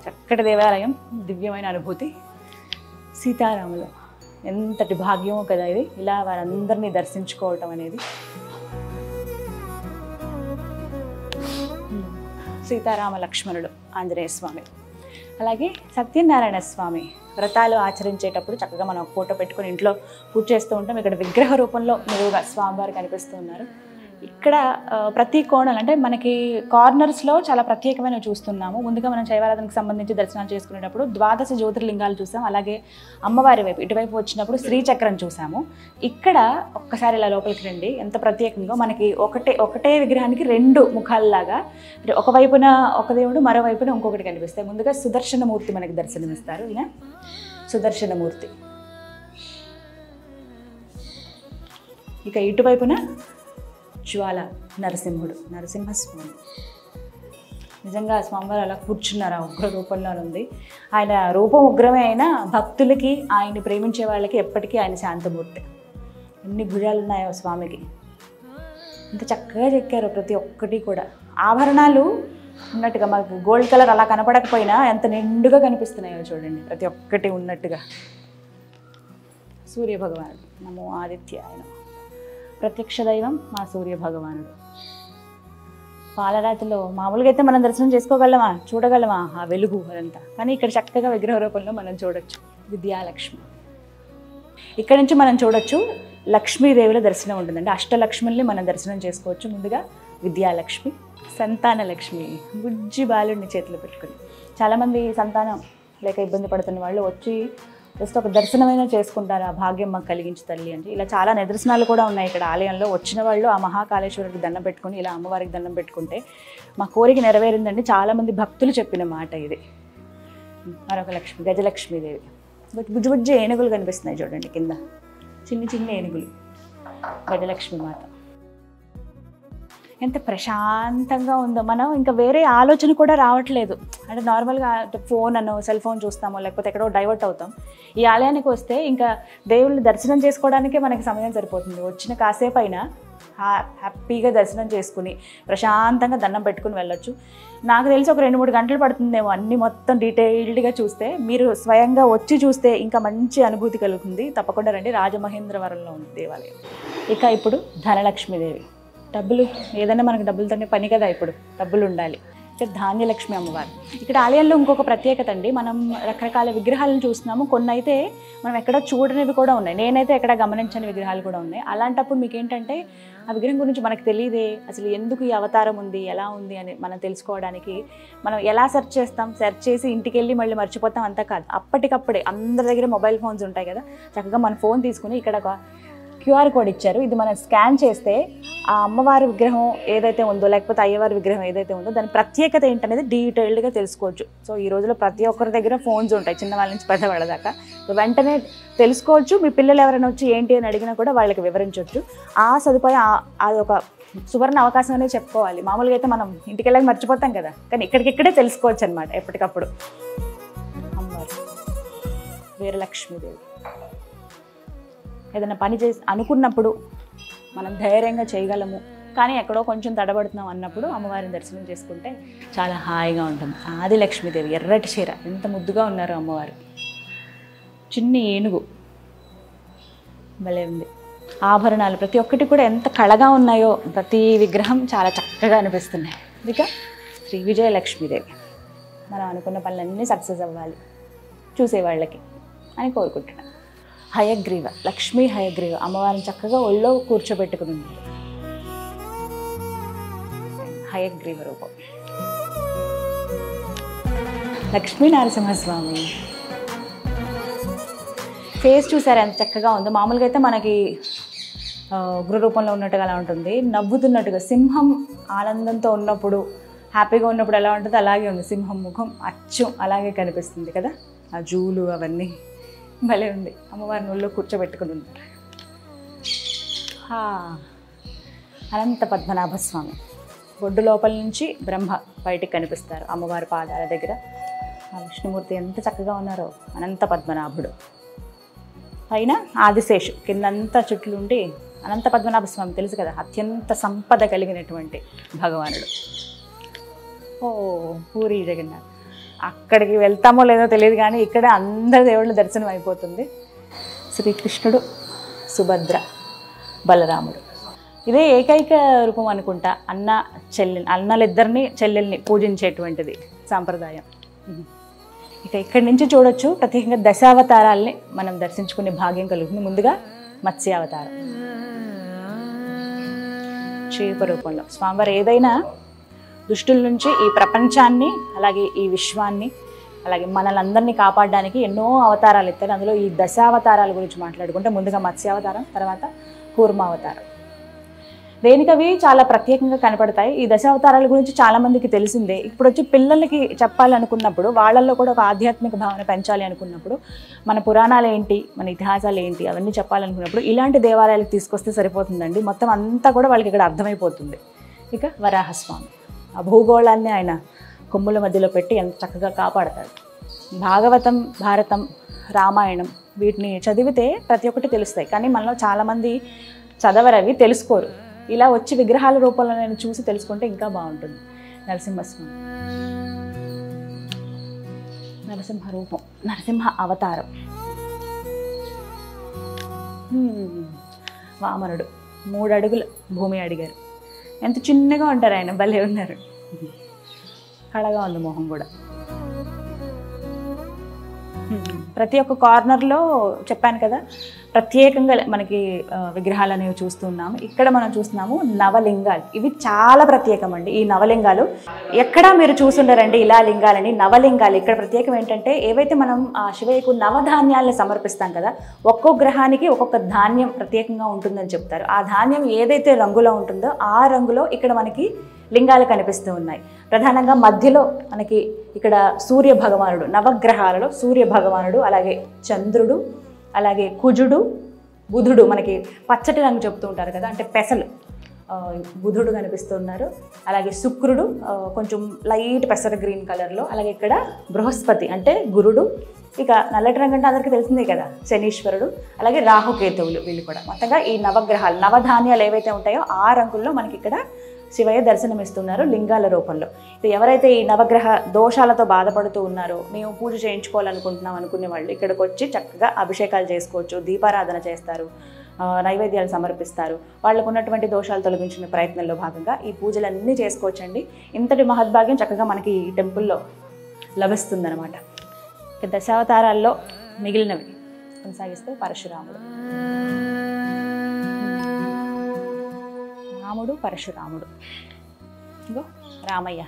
చక్కటి దేవాలయం, దివ్యమైన అనుభూతి. సీతారాములు ఎంతటి భాగ్యమో కదా ఇది, ఇలా వారందరినీ దర్శించుకోవటం అనేది. సీతారామ లక్ష్మణుడు ఆంజనేయ స్వామి. అలాగే సత్యనారాయణ స్వామి వ్రతాలు ఆచరించేటప్పుడు చక్కగా మనం ఫోటో పెట్టుకుని ఇంట్లో పూజ చేస్తూ ఉంటాం. ఇక్కడ విగ్రహ రూపంలో నిలువుగా స్వామివారు కనిపిస్తూ ఉన్నారు. ఇక్కడ ప్రతి కోణం అంటే మనకి కార్నర్స్లో చాలా ప్రత్యేకమైన చూస్తున్నాము. ముందుగా మనం శైవారాధనకు సంబంధించి దర్శనాలు చేసుకునేటప్పుడు 12 జ్యోతిర్లింగాలు చూసాం. అలాగే అమ్మవారి వైపు ఇటువైపు వచ్చినప్పుడు శ్రీచక్రం చూసాము. ఇక్కడ ఒక్కసారి ఇలా లోపలికి రండి, ఎంత ప్రత్యేకంగా మనకి ఒకటే విగ్రహానికి 2 ముఖాలలాగా, ఒకవైపున ఒక దేవుడు మరోవైపున ఇంకొకటి కనిపిస్తాయి. ముందుగా సుదర్శనమూర్తి మనకి దర్శనమిస్తారు. ఈయన సుదర్శనమూర్తి. ఇక ఇటువైపున జ్వాల నరసింహస్వామి. నిజంగా స్వామివారు అలా కూర్చున్నారు, ఆ ఉగ్ర రూపంలో ఉంది. ఆయన రూపం ఉగ్రమే అయినా భక్తులకి, ఆయన్ని ప్రేమించే వాళ్ళకి ఎప్పటికీ ఆయన శాంతమూర్తి. ఎన్ని భుజాలు ఉన్నాయో స్వామికి, ఇంత చక్కగా చెక్కారు ప్రతి ఒక్కటి కూడా. ఆభరణాలు ఉన్నట్టుగా మనకు గోల్డ్ కలర్ అలా కనపడకపోయినా ఎంత నిండుగా కనిపిస్తున్నాయో చూడండి, ప్రతి ఒక్కటి ఉన్నట్టుగా. సూర్యభగవానుడు నమో ఆదిత్యాయ. ప్రత్యక్ష దైవం మా సూర్యభగవానుడు. పాలరాతిలో మామూలుగా అయితే మనం దర్శనం చేసుకోగలమా, చూడగలమా ఆ వెలుగు అదంతా, కానీ ఇక్కడ చక్కగా విగ్రహ రూపంలో మనం చూడొచ్చు. విద్యాలక్ష్మి. ఇక్కడ నుంచి మనం చూడొచ్చు లక్ష్మీదేవుల దర్శనం ఉంటుందండి. అష్టలక్ష్మిని మనం దర్శనం చేసుకోవచ్చు. ముందుగా విద్యాలక్ష్మి, సంతాన లక్ష్మి, బుజ్జి బాలుడిని చేతిలో పెట్టుకుని. చాలామంది సంతానం లేక ఇబ్బంది పడుతున్న వాళ్ళు వచ్చి జస్ట్ ఒక దర్శనమైనా చేసుకుంటారు, ఆ భాగ్యం మాకు కలిగించి తల్లి అంటే. ఇలా చాలా నిదర్శనాలు కూడా ఉన్నాయి ఇక్కడ ఆలయంలో. వచ్చిన వాళ్ళు ఆ మహాకాళేశ్వరుడికి దండం పెట్టుకుని ఇలా అమ్మవారికి దండం పెట్టుకుంటే మా కోరిక నెరవేరిందండి. చాలామంది భక్తులు చెప్పిన మాట ఇది. మరొక లక్ష్మి, గజలక్ష్మీదేవి. బుజ్జి బుజ్జి ఏనుగులు కనిపిస్తున్నాయి చూడండి కింద, చిన్న ఏనుగులు. గజలక్ష్మి మాత ఎంత ప్రశాంతంగా ఉందో. మనం ఇంకా వేరే ఆలోచన కూడా రావట్లేదు. అంటే నార్మల్గా ఫోన్ సెల్ ఫోన్ చూస్తామో లేకపోతే ఎక్కడో డైవర్ట్ అవుతాం. ఈ ఆలయానికి వస్తే ఇంకా దేవుళ్ళని దర్శనం చేసుకోవడానికే మనకి సమయం సరిపోతుంది. వచ్చిన కాసేపు అయినా హ్యాపీగా దర్శనం చేసుకుని ప్రశాంతంగా దండం పెట్టుకుని వెళ్ళొచ్చు. నాకు తెలిసి ఒక 2-3 గంటలు పడుతుందేమో అన్నీ మొత్తం డీటెయిల్డ్గా చూస్తే. మీరు స్వయంగా వచ్చి చూస్తే ఇంకా మంచి అనుభూతి కలుగుతుంది. తప్పకుండా రండి. రాజమహేంద్రవరంలో ఉంది దేవాలయం. ఇక ఇప్పుడు ధనలక్ష్మీదేవి. డబ్బులు ఏదైనా మనకు డబ్బులతోనే పని కదా, ఇప్పుడు డబ్బులు ఉండాలి. ఇక ధాన్యలక్ష్మి అమ్మవారు. ఇక్కడ ఆలయంలో ఇంకొక ప్రత్యేకత అండి, మనం రకరకాల విగ్రహాలను చూస్తున్నాము. కొన్ని అయితే మనం ఎక్కడ చూడనివి కూడా ఉన్నాయి, నేనైతే ఎక్కడ గమనించని విగ్రహాలు కూడా ఉన్నాయి. అలాంటప్పుడు మీకు ఏంటంటే ఆ విగ్రహం గురించి మనకు తెలియదే, అసలు ఎందుకు ఈ అవతారం ఉంది, ఎలా ఉంది అని మనం తెలుసుకోవడానికి మనం ఎలా సెర్చ్ చేస్తాం, సెర్చ్ చేసి ఇంటికి వెళ్ళి మళ్ళీ మర్చిపోతాం. అంతా కాదు, అప్పటికప్పుడే అందరి దగ్గర మొబైల్ ఫోన్స్ ఉంటాయి కదా, చక్కగా మన ఫోన్ తీసుకుని ఇక్కడ ఒక QR కోడ్ ఇచ్చారు. ఇది మనం స్కాన్ చేస్తే ఆ అమ్మవారి విగ్రహం ఏదైతే ఉందో, లేకపోతే అయ్యవారి విగ్రహం ఏదైతే ఉందో దాని ప్రత్యేకత ఏంటనేది డీటెయిల్డ్గా తెలుసుకోవచ్చు. సో ఈ రోజుల్లో ప్రతి ఒక్కరి దగ్గర ఫోన్స్ ఉంటాయి, చిన్నవాళ్ళ నుంచి పెద్దవాళ్ళ దాకా. సో వెంటనే తెలుసుకోవచ్చు. మీ పిల్లలు ఎవరైనా వచ్చి ఏంటి అని అడిగినా కూడా వాళ్ళకి వివరించవచ్చు. ఆ సదుపాయం అది ఒక సువర్ణ అవకాశం అనేది చెప్పుకోవాలి. మామూలుగా అయితే మనం ఇంటికి వెళ్ళాక మర్చిపోతాం కదా, కానీ ఇక్కడికిక్కడే తెలుసుకోవచ్చు అనమాట ఎప్పటికప్పుడు. అమ్మవారు వీరలక్ష్మీదేవి. ఏదైనా పని చేసి అనుకున్నప్పుడు మనం ధైర్యంగా చేయగలము, కానీ ఎక్కడో కొంచెం తడబడుతున్నాం అన్నప్పుడు అమ్మవారిని దర్శనం చేసుకుంటే చాలా హాయిగా ఉంటుంది. ఆదిలక్ష్మీదేవి. ఎర్రటి చీర, ఎంత ముద్దుగా ఉన్నారు అమ్మవారు. చిన్ని ఏనుగు భలే ఉంది. ఆభరణాలు ప్రతి ఒక్కటి కూడా ఎంత కళగా ఉన్నాయో, ప్రతి విగ్రహం చాలా చక్కగా అనిపిస్తున్నాయి. ఇక శ్రీ విజయలక్ష్మీదేవి. మనం అనుకున్న పనులన్నీ సక్సెస్ అవ్వాలి చూసేవాళ్ళకి అని కోరుకుంటున్నాను. హయగ్రీవ. లక్ష్మీ హయగ్రీవ. అమ్మవారిని చక్కగా ఒళ్ళో కూర్చోబెట్టుకుని ఉంది. హయగ్రీవ రూపం. లక్ష్మీ నరసింహస్వామి. ఫేస్ చూసారు ఎంత చక్కగా ఉందో. మామూలుగా అయితే మనకి ఉగ్ర రూపంలో ఉన్నట్టుగా అలా ఉంటుంది, నవ్వుతున్నట్టుగా. సింహం ఆనందంతో ఉన్నప్పుడు, హ్యాపీగా ఉన్నప్పుడు ఎలా ఉంటుందో అలాగే ఉంది. సింహం ముఖం అచ్చం అలాగే కనిపిస్తుంది కదా, ఆ జూలు అవన్నీ భలే ఉంది. అమ్మవారిని ఒళ్ళో కూర్చోబెట్టుకుని ఉన్నారు. అనంత పద్మనాభస్వామి. బొడ్డు లోపల నుంచి బ్రహ్మ బయటికి కనిపిస్తారు అమ్మవారి పాదాల దగ్గర. ఆ విష్ణుమూర్తి ఎంత చక్కగా ఉన్నారో. అనంత పద్మనాభుడు. పైన ఆదిశేషు, కిందంతా చుట్లు ఉండి అనంత పద్మనాభస్వామి తెలుసు కదా, అత్యంత సంపద కలిగినటువంటి భగవానుడు. ఓ పూరి జగన్నాథ్. అక్కడికి వెళ్తామో లేదో తెలియదు, కానీ ఇక్కడ అందరి దేవుళ్ళ దర్శనం అయిపోతుంది. శ్రీకృష్ణుడు, సుభద్ర, బలరాముడు. ఇదే ఏకైక రూపం అనుకుంటా అన్నలిద్దరిని చెల్లెల్ని పూజించేటువంటిది సాంప్రదాయం. ఇక ఇక్కడి నుంచి చూడొచ్చు ప్రత్యేకంగా దశావతారాల్ని మనం దర్శించుకునే భాగ్యం కలుగుతుంది. ముందుగా మత్స్యావతారం చేప రూపంలో స్వామివారు ఏదైనా దుష్టుల నుంచి ఈ ప్రపంచాన్ని, అలాగే ఈ విశ్వాన్ని, అలాగే మనలందరినీ కాపాడడానికి ఎన్నో అవతారాలు ఎత్తారు. అందులో ఈ దశావతారాల గురించి మాట్లాడుకుంటే ముందుగా మత్స్యావతారం, తర్వాత కూర్మావతారం. దేనికవి చాలా ప్రత్యేకంగా కనపడతాయి. ఈ దశావతారాల గురించి చాలామందికి తెలిసిందే. ఇప్పుడు వచ్చి పిల్లలకి చెప్పాలనుకున్నప్పుడు, వాళ్ళల్లో కూడా ఒక ఆధ్యాత్మిక భావన పెంచాలి అనుకున్నప్పుడు, మన పురాణాలు ఏంటి, మన ఇతిహాసాలు ఏంటి అవన్నీ చెప్పాలనుకున్నప్పుడు ఇలాంటి దేవాలయాలకు తీసుకొస్తే సరిపోతుందండి. మొత్తం అంతా కూడా వాళ్ళకి ఇక్కడ అర్థమైపోతుంది. ఇక వరాహస్వామి. ఆ భూగోళాన్ని ఆయన కొమ్ముల మధ్యలో పెట్టి ఎంత చక్కగా కాపాడతాడు. భాగవతం, భారతం, రామాయణం వీటిని చదివితే ప్రతి ఒక్కటి తెలుస్తాయి, కానీ మనలో చాలామంది చదవరు, అవి తెలుసుకోరు. ఇలా వచ్చి విగ్రహాల రూపంలో నేను చూసి తెలుసుకుంటే ఇంకా బాగుంటుంది. నరసింహస్వామి. నరసింహ రూపం, నరసింహ అవతారం. వామనుడు 3 అడుగులు భూమి అడిగారు. ఎంత చిన్నగా ఉంటారు ఆయన, భలే ఉన్నారు. కళగా ఉంది మొహం కూడా. ప్రతి ఒక్క కార్నర్లో చెప్పాను కదా ప్రత్యేకంగా మనకి విగ్రహాలు అనేవి చూస్తున్నాము. ఇక్కడ మనం చూస్తున్నాము నవలింగాలు. ఇవి చాలా ప్రత్యేకం అండి. ఈ నవలింగాలు ఎక్కడా మీరు చూసుండరండి ఇలా లింగాలని. నవలింగాలు ఇక్కడ ప్రత్యేకం ఏంటంటే, ఏవైతే మనం శివయ్యకు నవధాన్యాలను సమర్పిస్తాం కదా, ఒక్కొక్క గ్రహానికి ఒక్కొక్క ధాన్యం ప్రత్యేకంగా ఉంటుందని చెప్తారు. ఆ ధాన్యం ఏదైతే రంగులో ఉంటుందో ఆ రంగులో ఇక్కడ మనకి లింగాలు కనిపిస్తూ ఉన్నాయి. ప్రధానంగా మధ్యలో మనకి ఇక్కడ సూర్య భగవానుడు, నవగ్రహాలలో సూర్య భగవానుడు, అలాగే చంద్రుడు, అలాగే కుజుడు, బుధుడు, మనకి పచ్చటి రంగు చెప్తూ ఉంటారు కదా, అంటే పెసలు, బుధుడు కనిపిస్తున్నారు. అలాగే శుక్రుడు కొంచెం లైట్ పెసర గ్రీన్ కలర్లో, అలాగే ఇక్కడ బృహస్పతి అంటే గురుడు, ఇక నల్లటి రంగు అంటే అందరికీ తెలిసిందే కదా, శనీశ్వరుడు, అలాగే రాహుకేతువులు, వీళ్ళు కూడా మొత్తంగా ఈ నవగ్రహాలు నవధాన్యాలు ఏవైతే ఉంటాయో ఆ రంగుల్లో మనకి ఇక్కడ శివయ్య దర్శనమిస్తున్నారు లింగాల రూపంలో. ఎవరైతే ఈ నవగ్రహ దోషాలతో బాధపడుతూ ఉన్నారో, మేము పూజ చేయించుకోవాలనుకుంటున్నాం అనుకునే వాళ్ళు ఇక్కడికి వచ్చి చక్కగా అభిషేకాలు చేసుకోవచ్చు, దీపారాధన చేస్తారు, నైవేద్యాలు సమర్పిస్తారు. వాళ్ళకు ఉన్నటువంటి దోషాలు తొలగించిన ప్రయత్నంలో భాగంగా ఈ పూజలన్నీ చేసుకోవచ్చండి. ఇంతటి మహద్భాగ్యం చక్కగా మనకి ఈ టెంపుల్లో లభిస్తుందన్నమాట. దశావతారాల్లో మిగిలినవి కొనసాగిస్తే పరశురాముడు, రాముడు, పరశురాముడు, ఇంకో రామయ్య.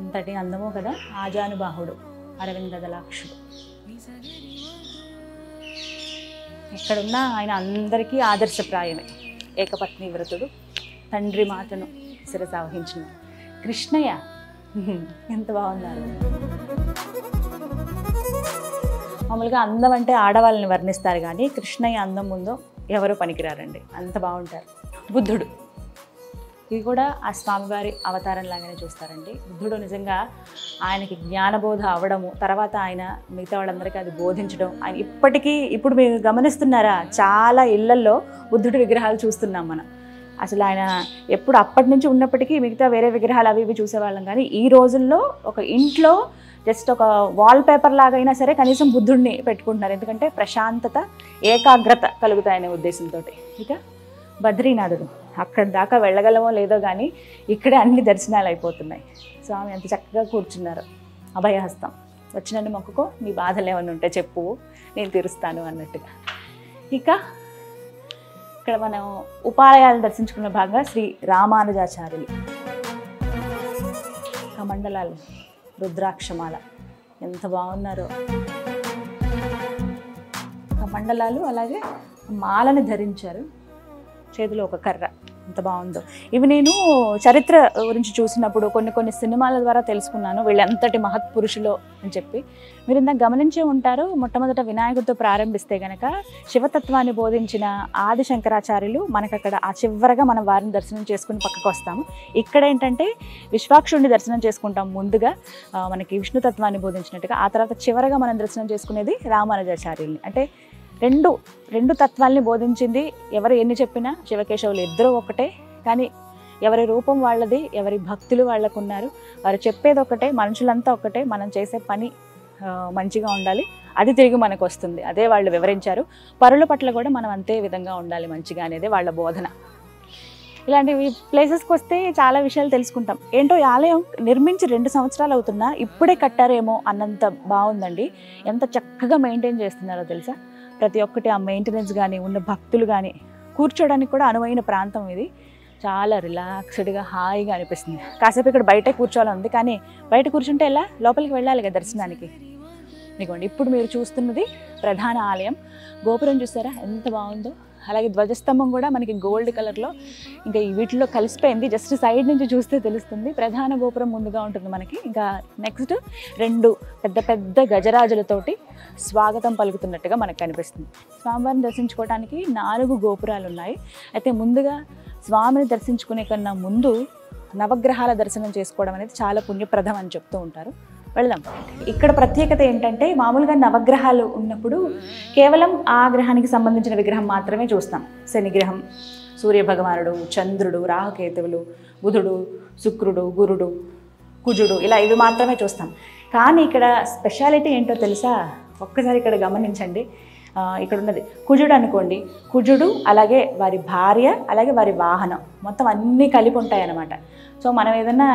అంతటి అందమో కదా, ఆజానుబాహుడు, అరవింద దళాక్షుడు. ఎక్కడున్నా ఆయన అందరికీ ఆదర్శప్రాయమే. ఏకపత్ని వ్రతుడు, తండ్రి మాటను శిరసావహించిన కృష్ణయ్య. ఎంత బాగున్నారు. మామూలుగా అందం అంటే ఆడవాళ్ళని వర్ణిస్తారు కానీ కృష్ణయ్య అందం ముందు ఎవరు పనికిరారండి, అంత బాగుంటారు. బుద్ధుడు, ఇది కూడా ఆ స్వామివారి అవతారం లాగానే చూస్తారండి. బుద్ధుడు నిజంగా ఆయనకి జ్ఞానబోధ అవ్వడము, తర్వాత ఆయన మిగతా వాళ్ళందరికీ అది బోధించడం. ఆయన ఇప్పటికీ ఇప్పుడు మీరు గమనిస్తున్నారా, చాలా ఇళ్లల్లో బుద్ధుడి విగ్రహాలు చూస్తున్నాం మనం. అసలు ఆయన ఎప్పుడు అప్పటి నుంచి ఉన్నప్పటికీ మిగతా వేరే విగ్రహాలు అవి ఇవి చూసేవాళ్ళం, కానీ ఈ రోజుల్లో ఒక ఇంట్లో జస్ట్ ఒక వాల్ పేపర్ లాగా అయినా సరే కనీసం బుద్ధుడిని పెట్టుకుంటున్నారు. ఎందుకంటే ప్రశాంతత, ఏకాగ్రత కలుగుతాయనే ఉద్దేశంతో. ఇక బద్రీనాథుడు, అక్కడి దాకా వెళ్ళగలమో లేదో కానీ ఇక్కడే అన్ని దర్శనాలు అయిపోతున్నాయి. స్వామి ఎంత చక్కగా కూర్చున్నారు, అభయహస్తం. వచ్చినట్టు మొక్కుకో, నీ బాధలు ఏమైనా ఉంటే చెప్పు, నేను తీరుస్తాను అన్నట్టుగా. ఇక ఇక్కడ మనం ఉపాలయాలను దర్శించుకున్న భాగంగా శ్రీ రామానుజాచార్యులు, కమండలాలు, రుద్రాక్షమాల, ఎంత బాగున్నారో. కమండలాలు అలాగే మాలని ధరించారు, చేతిలో ఒక కర్ర, ఎంత బాగుందో. ఇవి నేను చరిత్ర గురించి చూసినప్పుడు కొన్ని సినిమాల ద్వారా తెలుసుకున్నాను వీళ్ళు ఎంతటి మహత్పురుషులో అని చెప్పి. మీరు ఇందాక గమనించే ఉంటారు, మొట్టమొదట వినాయకుడితో ప్రారంభిస్తే కనుక శివతత్వాన్ని బోధించిన ఆది శంకరాచార్యులు మనకు అక్కడ ఆ చివరగా మనం వారిని దర్శనం చేసుకుని పక్కకు వస్తాము. ఇక్కడ ఏంటంటే విశ్వాక్షుడిని దర్శనం చేసుకుంటాం ముందుగా, మనకి విష్ణుతత్వాన్ని బోధించినట్టుగా. ఆ తర్వాత చివరగా మనం దర్శనం చేసుకునేది రామానుజాచార్యుల్ని. అంటే రెండు తత్వాల్ని బోధించింది. ఎవరు ఎన్ని చెప్పినా శివకేశవులు ఇద్దరూ ఒకటే, కానీ ఎవరి రూపం వాళ్ళది, ఎవరి భక్తులు వాళ్ళకు ఉన్నారు. వారు చెప్పేది ఒకటే, మనుషులంతా ఒకటే, మనం చేసే పని మంచిగా ఉండాలి, అది తిరిగి మనకు వస్తుంది. అదే వాళ్ళు వివరించారు. పరుల పట్ల కూడా మనం అంతే విధంగా ఉండాలి మంచిగా అనేది వాళ్ళ బోధన. ఇలాంటివి ప్లేసెస్కి వస్తే చాలా విషయాలు తెలుసుకుంటాం. ఏంటో ఈ ఆలయం నిర్మించి 2 సంవత్సరాలు అవుతున్నా ఇప్పుడే కట్టారేమో అన్నంత బాగుందండి. ఎంత చక్కగా మెయింటైన్ చేస్తున్నారో తెలుసా. ప్రతి ఒక్కటి ఆ మెయింటెనెన్స్ కానీ, ఉన్న భక్తులు కానీ, కూర్చోడానికి కూడా అనువైన ప్రాంతం ఇది. చాలా రిలాక్స్డ్గా హాయిగా అనిపిస్తుంది. కాసేపు ఇక్కడ బయటే కూర్చోవాలని, కానీ బయట కూర్చుంటే ఎలా, లోపలికి వెళ్ళాలి కదా దర్శనానికి. ఇదిగోండి ఇప్పుడు మీరు చూస్తున్నది ప్రధాన ఆలయం. గోపురం చూసారా ఎంత బాగుందో. అలాగే ధ్వజస్తంభం కూడా మనకి గోల్డ్ కలర్లో ఇంకా వీటిలో కలిసిపోయింది. జస్ట్ సైడ్ నుంచి చూస్తే తెలుస్తుంది. ప్రధాన గోపురం ముందుగా ఉంటుంది మనకి. ఇంకా నెక్స్ట్ 2 పెద్ద పెద్ద గజరాజులతోటి స్వాగతం పలుకుతున్నట్టుగా మనకు కనిపిస్తుంది. స్వామివారిని దర్శించుకోవడానికి 4 గోపురాలు ఉన్నాయి. అయితే ముందుగా స్వామిని దర్శించుకునే కన్నా ముందు నవగ్రహాల దర్శనం చేసుకోవడం అనేది చాలా పుణ్యప్రదం అని చెప్తూ ఉంటారు. వెళదాం. ఇక్కడ ప్రత్యేకత ఏంటంటే మామూలుగా నవగ్రహాలు ఉన్నప్పుడు కేవలం ఆ గ్రహానికి సంబంధించిన విగ్రహం మాత్రమే చూస్తాం. శనిగ్రహం, సూర్యభగవానుడు, చంద్రుడు, రాహుకేతువులు, బుధుడు, శుక్రుడు, గురుడు, కుజుడు, ఇలా ఇవి మాత్రమే చూస్తాం. కానీ ఇక్కడ స్పెషాలిటీ ఏంటో తెలుసా? ఒక్కసారి ఇక్కడ గమనించండి. ఇక్కడ ఉన్నది కుజుడు అనుకోండి. కుజుడు అలాగే వారి భార్య అలాగే వారి వాహనం మొత్తం అన్నీ కలిపి ఉంటాయన్నమాట. సో మనం ఏదైనా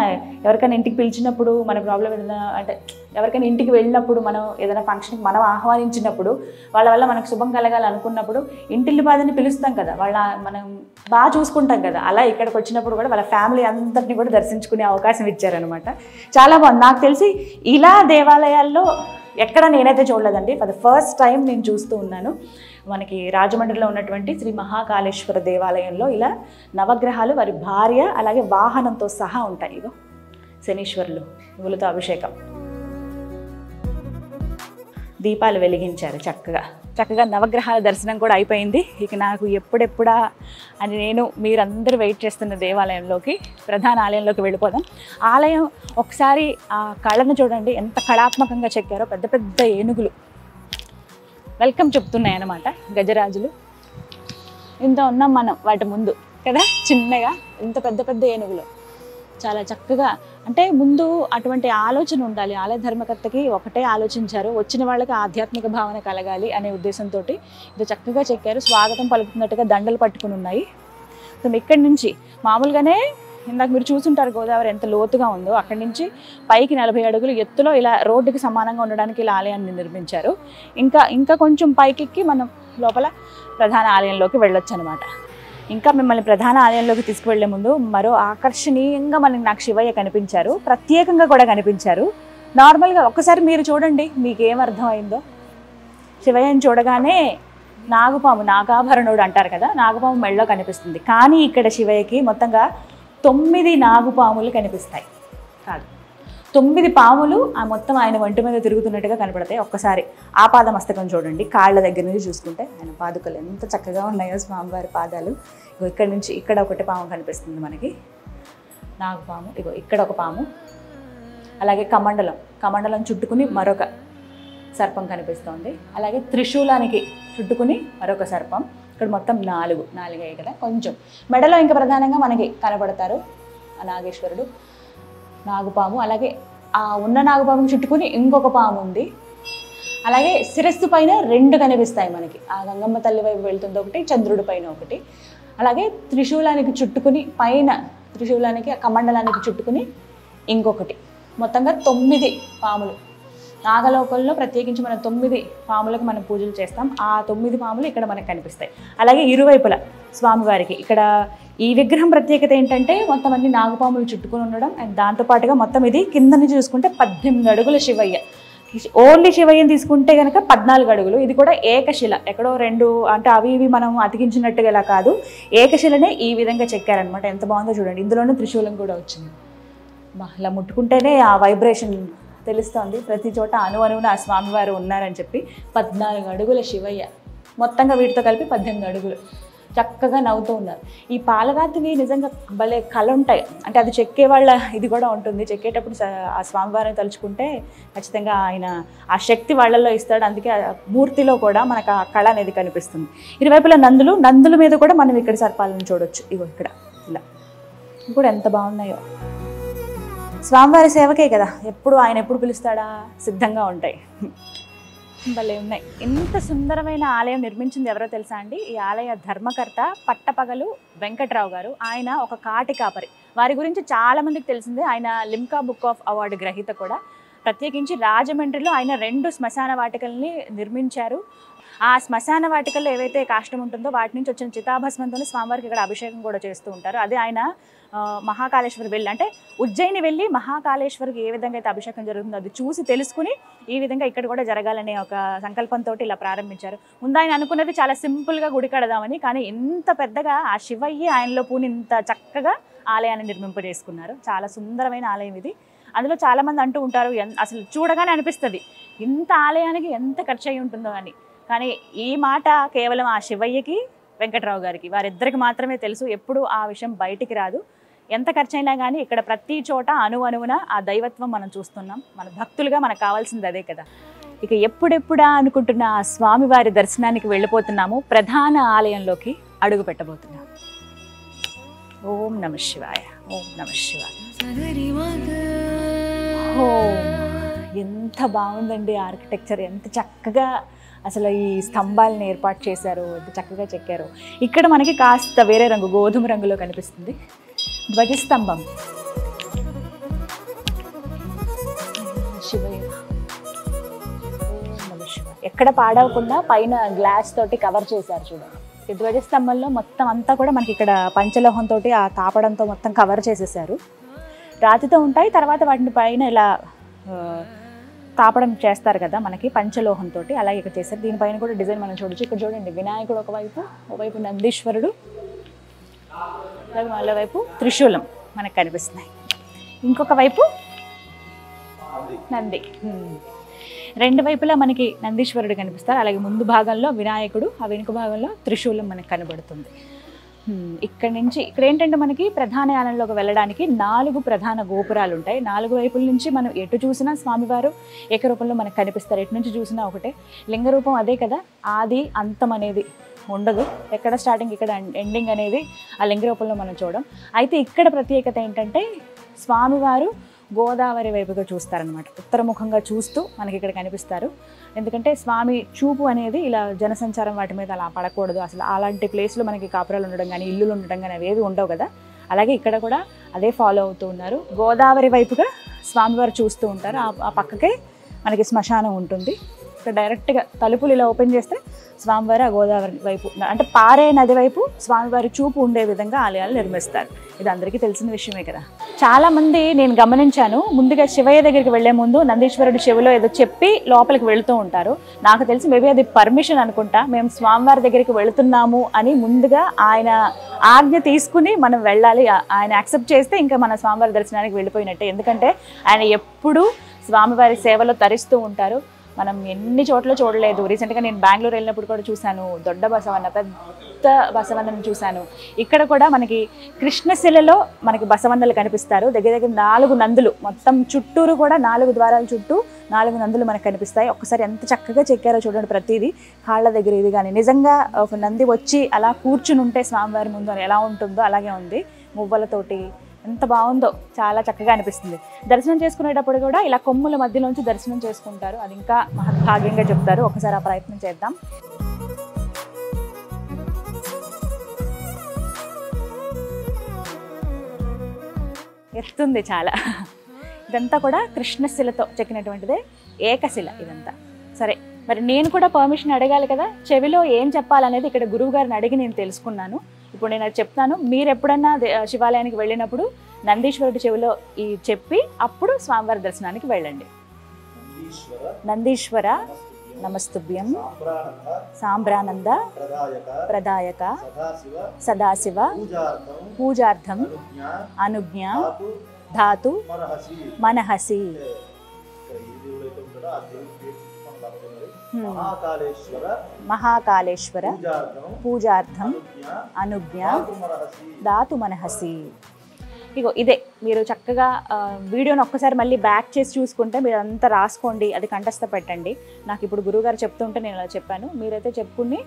ఎవరికైనా ఇంటికి పిలిచినప్పుడు, మన ప్రాబ్లం ఏదైనా అంటే ఎవరికైనా ఇంటికి వెళ్ళినప్పుడు, మనం ఏదైనా ఫంక్షన్కి మనం ఆహ్వానించినప్పుడు, వాళ్ళ వల్ల మనకు శుభం కలగాలనుకున్నప్పుడు ఇంటిల్లి బాధని పిలుస్తాం కదా, మనం బాగా చూసుకుంటాం కదా. అలా ఇక్కడికి వచ్చినప్పుడు కూడా వాళ్ళ ఫ్యామిలీ అందరినీ కూడా దర్శించుకునే అవకాశం ఇచ్చారనమాట. చాలా బాగుంది. నాకు తెలిసి ఇలా దేవాలయాల్లో ఎక్కడ నేనైతే చూడలేదండి. ఫర్ ద ఫస్ట్ టైం నేను చూస్తూ ఉన్నాను. మనకి రాజమండ్రిలో ఉన్నటువంటి శ్రీ మహాకాళేశ్వర దేవాలయంలో ఇలా నవగ్రహాలు వారి భార్య అలాగే వాహనంతో సహా ఉంటాయి. ఇగో శనీశ్వరులు, నువ్వులతో అభిషేకం, దీపాలు వెలిగించారు చక్కగా. చక్కగా నవగ్రహాల దర్శనం కూడా అయిపోయింది. ఇక నాకు ఎప్పుడెప్పుడా అని నేను మీరందరూ వెయిట్ చేస్తున్న దేవాలయంలోకి, ప్రధాన ఆలయంలోకి వెళ్ళిపోదాం. ఆలయం ఒకసారి ఆ కళను చూడండి, ఎంత కళాత్మకంగా చెక్కారో. పెద్ద పెద్ద ఏనుగులు వెల్కమ్ చెప్తున్నాయి అన్నమాట, గజరాజులు. ఇంత ఉన్నాం మనం వాటి ముందు కదా, చిన్నగా ఇంత పెద్ద పెద్ద ఏనుగులు. చాలా చక్కగా, అంటే ముందు అటువంటి ఆలోచన ఉండాలి. ఆలయ ధర్మకర్తకి ఒకటే ఆలోచించారు, వచ్చిన వాళ్ళకి ఆధ్యాత్మిక భావన కలగాలి అనే ఉద్దేశంతో ఇది చక్కగా చెక్కారు. స్వాగతం పలుకుతున్నట్టుగా దండలు పట్టుకుని ఉన్నాయి. సో ఇక్కడి నుంచి మామూలుగానే ఇందాక మీరు చూసుంటారు గోదావరి ఎంత లోతుగా ఉందో, అక్కడి నుంచి పైకి 40 అడుగులు ఎత్తులో ఇలా రోడ్డుకి సమానంగా ఉండడానికి ఇలా ఆలయాన్ని నిర్మించారు. ఇంకా కొంచెం పైకెక్కి మనం లోపల ప్రధాన ఆలయంలోకి వెళ్ళొచ్చు అనమాట. ఇంకా మిమ్మల్ని ప్రధాన ఆలయంలోకి తీసుకువెళ్లే ముందు మరో ఆకర్షణీయంగా నాకు శివయ్య కనిపించారు, ప్రత్యేకంగా కూడా కనిపించారు. నార్మల్గా ఒక్కసారి మీరు చూడండి, మీకు ఏమర్థమైందో. శివయ్యని చూడగానే నాగుపాము, నాగాభరణుడు అంటారు కదా, నాగుపాము మెళ్ళలో కనిపిస్తుంది. కానీ ఇక్కడ శివయ్యకి మొత్తంగా 9 నాగుపాములు కనిపిస్తాయి. కాదు, 9 పాములు ఆ మొత్తం ఆయన ఒంటి మీద తిరుగుతున్నట్టుగా కనపడతాయి. ఒక్కసారి ఆపాద మస్తకం చూడండి, కాళ్ళ దగ్గర నుంచి చూసుకుంటే ఆయన పాదుకలు ఎంత చక్కగా ఉన్నాయో స్వామివారి పాదాలు. ఇగో ఇక్కడ నుంచి ఇక్కడ ఒకటి పాము కనిపిస్తుంది మనకి, నాగుపాము. ఇగో ఇక్కడ ఒక పాము, అలాగే కమండలం చుట్టుకుని మరొక సర్పం కనిపిస్తోంది. అలాగే త్రిశూలానికి చుట్టుకుని మరొక సర్పం. ఇక్కడ మొత్తం 4 అయ్యాయి కదా. కొంచెం మెడలో ఇంకా ప్రధానంగా మనకి కనబడతారు ఆ నాగేశ్వరుడు, నాగుపాము. అలాగే ఆ ఉన్న నాగుపాము చుట్టుకుని ఇంకొక పాము ఉంది. అలాగే శిరస్సు పైన 2 కనిపిస్తాయి మనకి, ఆ గంగమ్మ తల్లి వైపు వెళ్తుంది ఒకటి, చంద్రుడి పైన ఒకటి. అలాగే త్రిశూలానికి చుట్టుకుని పైన, త్రిశూలానికి ఆ కమండలానికి చుట్టుకుని ఇంకొకటి. మొత్తంగా 9 పాములు. నాగలోకంలో ప్రత్యేకించి మనం 9 పాములకు మనం పూజలు చేస్తాం. ఆ 9 పాములు ఇక్కడ మనకు కనిపిస్తాయి. అలాగే ఇరువైపుల స్వామివారికి ఇక్కడ ఈ విగ్రహం ప్రత్యేకత ఏంటంటే మొత్తం అన్ని నాగుపాములు చుట్టుకుని ఉండడం. అండ్ దాంతోపాటుగా మొత్తం ఇది కింద నుంచి చూసుకుంటే 18 అడుగుల శివయ్య. ఓన్లీ శివయ్యని తీసుకుంటే కనుక 14 అడుగులు. ఇది కూడా ఏకశిల, ఎక్కడో 2 అంటే అవి ఇవి మనం అతికించినట్టుగా ఇలా కాదు, ఏకశిలనే ఈ విధంగా చెక్కారనమాట. ఎంత బాగుందో చూడండి. ఇందులోనే త్రిశూలం కూడా వచ్చింది. ఇలా ముట్టుకుంటేనే ఆ వైబ్రేషన్ తెలుస్తోంది. ప్రతి చోట అణువున ఆ స్వామివారు ఉన్నారని చెప్పి. 14 అడుగుల శివయ్య, మొత్తంగా వీటితో కలిపి 18 అడుగులు. చక్కగా నవ్వుతూ ఉన్నారు. ఈ పాలరాతివి నిజంగా భలే కళ ఉంటాయి. అంటే అది చెక్కే వాళ్ళ ఇది కూడా ఉంటుంది. చెక్కేటప్పుడు ఆ స్వామివారిని తలుచుకుంటే ఖచ్చితంగా ఆయన ఆ శక్తి వాళ్ళల్లో ఇస్తాడు. అందుకే ఆ మూర్తిలో కూడా మనకు ఆ కళ అనేది కనిపిస్తుంది. ఇరువైపుల నందుల మీద కూడా మనం ఇక్కడ సర్పాలను చూడొచ్చు. ఇగో ఇక్కడ ఇలా కూడా ఎంత బాగున్నాయో. స్వామివారి సేవకే కదా, ఆయన ఎప్పుడు పిలుస్తాడా సిద్ధంగా ఉంటాయి. భలే ఉన్నాయి. ఇంత సుందరమైన ఆలయం నిర్మించింది ఎవరో తెలుసా అండి? ఈ ఆలయ ధర్మకర్త పట్టపగలు వెంకట్రావు గారు. ఆయన ఒక కాటి కాపరి. వారి గురించి చాలా మందికి తెలిసిందే. ఆయన లిమ్కా బుక్ ఆఫ్ అవార్డు గ్రహీత కూడా. ప్రత్యేకించి రాజమండ్రిలో ఆయన 2 శ్మశాన వాటికల్ని నిర్మించారు. ఆ శ్మశాన వాటికల్లో ఏవైతే కాష్టం ఉంటుందో వాటి నుంచి వచ్చిన చితాభస్మంతో స్వామివారికి ఇక్కడ అభిషేకం కూడా చేస్తూ ఉంటారు. అదే ఆయన మహాకాళేశ్వరి వెళ్ళి, అంటే ఉజ్జయిని వెళ్ళి మహాకాళేశ్వరికి ఏ విధంగా అయితే అభిషేకం జరుగుతుందో అది చూసి తెలుసుకుని ఈ విధంగా ఇక్కడ కూడా జరగాలనే ఒక సంకల్పంతో ఇలా ప్రారంభించారు. ముందు ఆయన అనుకున్నది చాలా సింపుల్గా గుడి కడదామని, కానీ ఇంత పెద్దగా ఆ శివయ్య ఆయనలో పూని ఇంత చక్కగా ఆలయాన్ని నిర్మింపజేసుకున్నారు. చాలా సుందరమైన ఆలయం ఇది. అందులో చాలామంది అంటూ ఉంటారు, అసలు చూడగానే అనిపిస్తుంది ఇంత ఆలయానికి ఎంత ఖర్చు అయి ఉంటుందో అని. కానీ ఈ మాట కేవలం ఆ శివయ్యకి వెంకట్రావు గారికి వారిద్దరికి మాత్రమే తెలుసు. ఎప్పుడు ఆ విషయం బయటికి రాదు. ఎంత ఖర్చు అయినా కానీ ఇక్కడ ప్రతి చోట అణువున ఆ దైవత్వం మనం చూస్తున్నాం. మన భక్తులుగా మనకు కావాల్సింది అదే కదా. ఇక ఎప్పుడెప్పుడా అనుకుంటున్న ఆ స్వామివారి దర్శనానికి వెళ్ళిపోతున్నాము. ప్రధాన ఆలయంలోకి అడుగు పెట్టబోతున్నాము. ఓం నమః శివాయ, ఓం నమః శివాయ. ఎంత బాగుందండి ఆర్కిటెక్చర్, ఎంత చక్కగా అసలు ఈ స్తంభాలను ఏర్పాటు చేశారు, ఎంత చక్కగా చెక్కారు. ఇక్కడ మనకి కాస్త వేరే రంగు, గోధుమ రంగులో కనిపిస్తుంది ధ్వజస్తంభం. శివయ్య ఎక్కడ పాడవకుండా పైన గ్లాస్ తోటి కవర్ చేశారు చూడండి. ఈ ధ్వజస్తంభంలో మొత్తం అంతా కూడా మనకి ఇక్కడ పంచలోహంతో ఆ తాపడంతో మొత్తం కవర్ చేసేసారు. రాతితో ఉంటాయి, తర్వాత వాటిని పైన ఇలా తాపడం చేస్తారు కదా మనకి పంచలోహంతో, అలాగే ఇక్కడ చేశారు. దీనిపైన కూడా డిజైన్ మనం చూడొచ్చు. ఇక్కడ చూడండి వినాయకుడు ఒకవైపు నందీశ్వరుడు, అలాగే మళ్ళీ వైపు త్రిశూలం మనకు కనిపిస్తున్నాయి. ఇంకొక వైపు నంది. రెండు వైపులా మనకి నందీశ్వరుడు కనిపిస్తారు, అలాగే ముందు భాగంలో వినాయకుడు, ఆ వెనుక భాగంలో త్రిశూలం మనకు కనబడుతుంది. ఇక్కడ ఏంటంటే మనకి ప్రధాన ఆలయంలోకి వెళ్ళడానికి 4 ప్రధాన గోపురాలు ఉంటాయి. 4 వైపుల నుంచి మనం ఎటు చూసినా స్వామివారు ఏకరూపంలో మనకు కనిపిస్తారు. ఎటు నుంచి చూసినా ఒకటే లింగరూపం, అదే కదా, ఆది అంతం అనేది ఉండదు. ఎక్కడ స్టార్టింగ్ ఇక్కడ ఎండింగ్ అనేది ఆ లింగరూపంలో మనం చూడడం. అయితే ఇక్కడ ప్రత్యేకత ఏంటంటే స్వామివారు గోదావరి వైపుగా చూస్తారనమాట. ఉత్తరముఖంగా చూస్తూ మనకి ఇక్కడ కనిపిస్తారు. ఎందుకంటే స్వామి చూపు అనేది ఇలా జనసంచారం వాటి మీద అలా పడకూడదు. అసలు అలాంటి ప్లేస్లో మనకి కాపురాలు ఉండడం కానీ ఇల్లులు ఉండడం కానీ అవేవి ఉండవు కదా. అలాగే ఇక్కడ కూడా అదే ఫాలో అవుతూ ఉన్నారు. గోదావరి వైపుగా స్వామివారు చూస్తూ ఉంటారు. ఆ పక్కకే మనకి శ్మశానం ఉంటుంది. ఇక్కడ డైరెక్ట్గా తలుపులు ఇలా ఓపెన్ చేస్తే స్వామివారు ఆ గోదావరి వైపు అంటే పారే నది వైపు స్వామివారి చూపు ఉండే విధంగా ఆలయాలు నిర్మిస్తారు. ఇది అందరికీ తెలిసిన విషయమే కదా. చాలామంది నేను గమనించాను, ముందుగా శివయ్య దగ్గరికి వెళ్లే ముందు నందీశ్వరుడు చెవిలో ఏదో చెప్పి లోపలికి వెళుతూ ఉంటారు. నాకు తెలిసి మేబీ అది పర్మిషన్ అనుకుంటా. మేము స్వామివారి దగ్గరికి వెళుతున్నాము అని ముందుగా ఆయన ఆజ్ఞ తీసుకుని మనం వెళ్ళాలి. ఆయన యాక్సెప్ట్ చేస్తే ఇంకా మన స్వామివారి దర్శనానికి వెళ్ళిపోయినట్టే. ఎందుకంటే ఆయన ఎప్పుడూ స్వామివారి సేవలో తరిస్తూ ఉంటారు. మనం ఎన్ని చోట్ల చూడలేదు. రీసెంట్గా నేను బెంగళూరు వెళ్ళినప్పుడు కూడా చూశాను, దొడ్డ బసవన్న, పెద్ద బసవన్నను చూశాను. ఇక్కడ కూడా మనకి కృష్ణశిలలో మనకి బసవన్నలు కనిపిస్తారు. దగ్గర దగ్గర 4 నందులు, మొత్తం చుట్టూరు కూడా 4 ద్వారాల చుట్టూ 4 నందులు మనకు కనిపిస్తాయి. ఒక్కసారి ఎంత చక్కగా చెక్కారో చూడండి. ప్రతిదీ కాళ్ళ దగ్గర ఇది కానీ నిజంగా ఒక నంది వచ్చి అలా కూర్చుని ఉంటే స్వామివారి ముందు ఎలా ఉంటుందో అలాగే ఉంది. మువ్వలతోటి ఎంత బాగుందో, చాలా చక్కగా అనిపిస్తుంది. దర్శనం చేసుకునేటప్పుడు కూడా ఇలా కొమ్ముల మధ్యలోంచి దర్శనం చేసుకుంటారు. అది ఇంకా మహద్భాగ్యంగా చెప్తారు. ఒకసారి ఆ ప్రయత్నం చేద్దాం. ఎత్తుంది చాలా. ఇదంతా కూడా కృష్ణశిలతో చెక్కినటువంటిదే, ఏకశిల ఇదంతా. సరే, మరి నేను కూడా పర్మిషన్ అడగాలి కదా. చెవిలో ఏం చెప్పాలనేది ఇక్కడ గురువు గారిని అడిగి నేను తెలుసుకున్నాను. ఇప్పుడు నేను అది చెప్తాను. మీరు ఎప్పుడన్నా శివాలయానికి వెళ్ళినప్పుడు నందీశ్వరుడి చెవిలో ఈ చెప్పి అప్పుడు స్వామివారి దర్శనానికి వెళ్ళండి. నందీశ్వర నమస్తుభ్యం సాంబ్రానంద ప్రదాయక సదాశివ పూజార్థం అనుజ్ఞ ధాతు మనహసి. మహాకాళేశ్వర పూజార్థం అనుజ్ఞ దాతు మనహసి. ఇగో ఇదే, మీరు చక్కగా వీడియోని ఒక్కసారి మళ్ళీ బ్యాక్ చేసి చూసుకుంటే మీరు అంతా రాసుకోండి, అది కంఠస్థ పెట్టండి. నాకు ఇప్పుడు గురువుగారు చెప్తుంటే నేను అలా చెప్పాను. మీరైతే చెప్పుకుని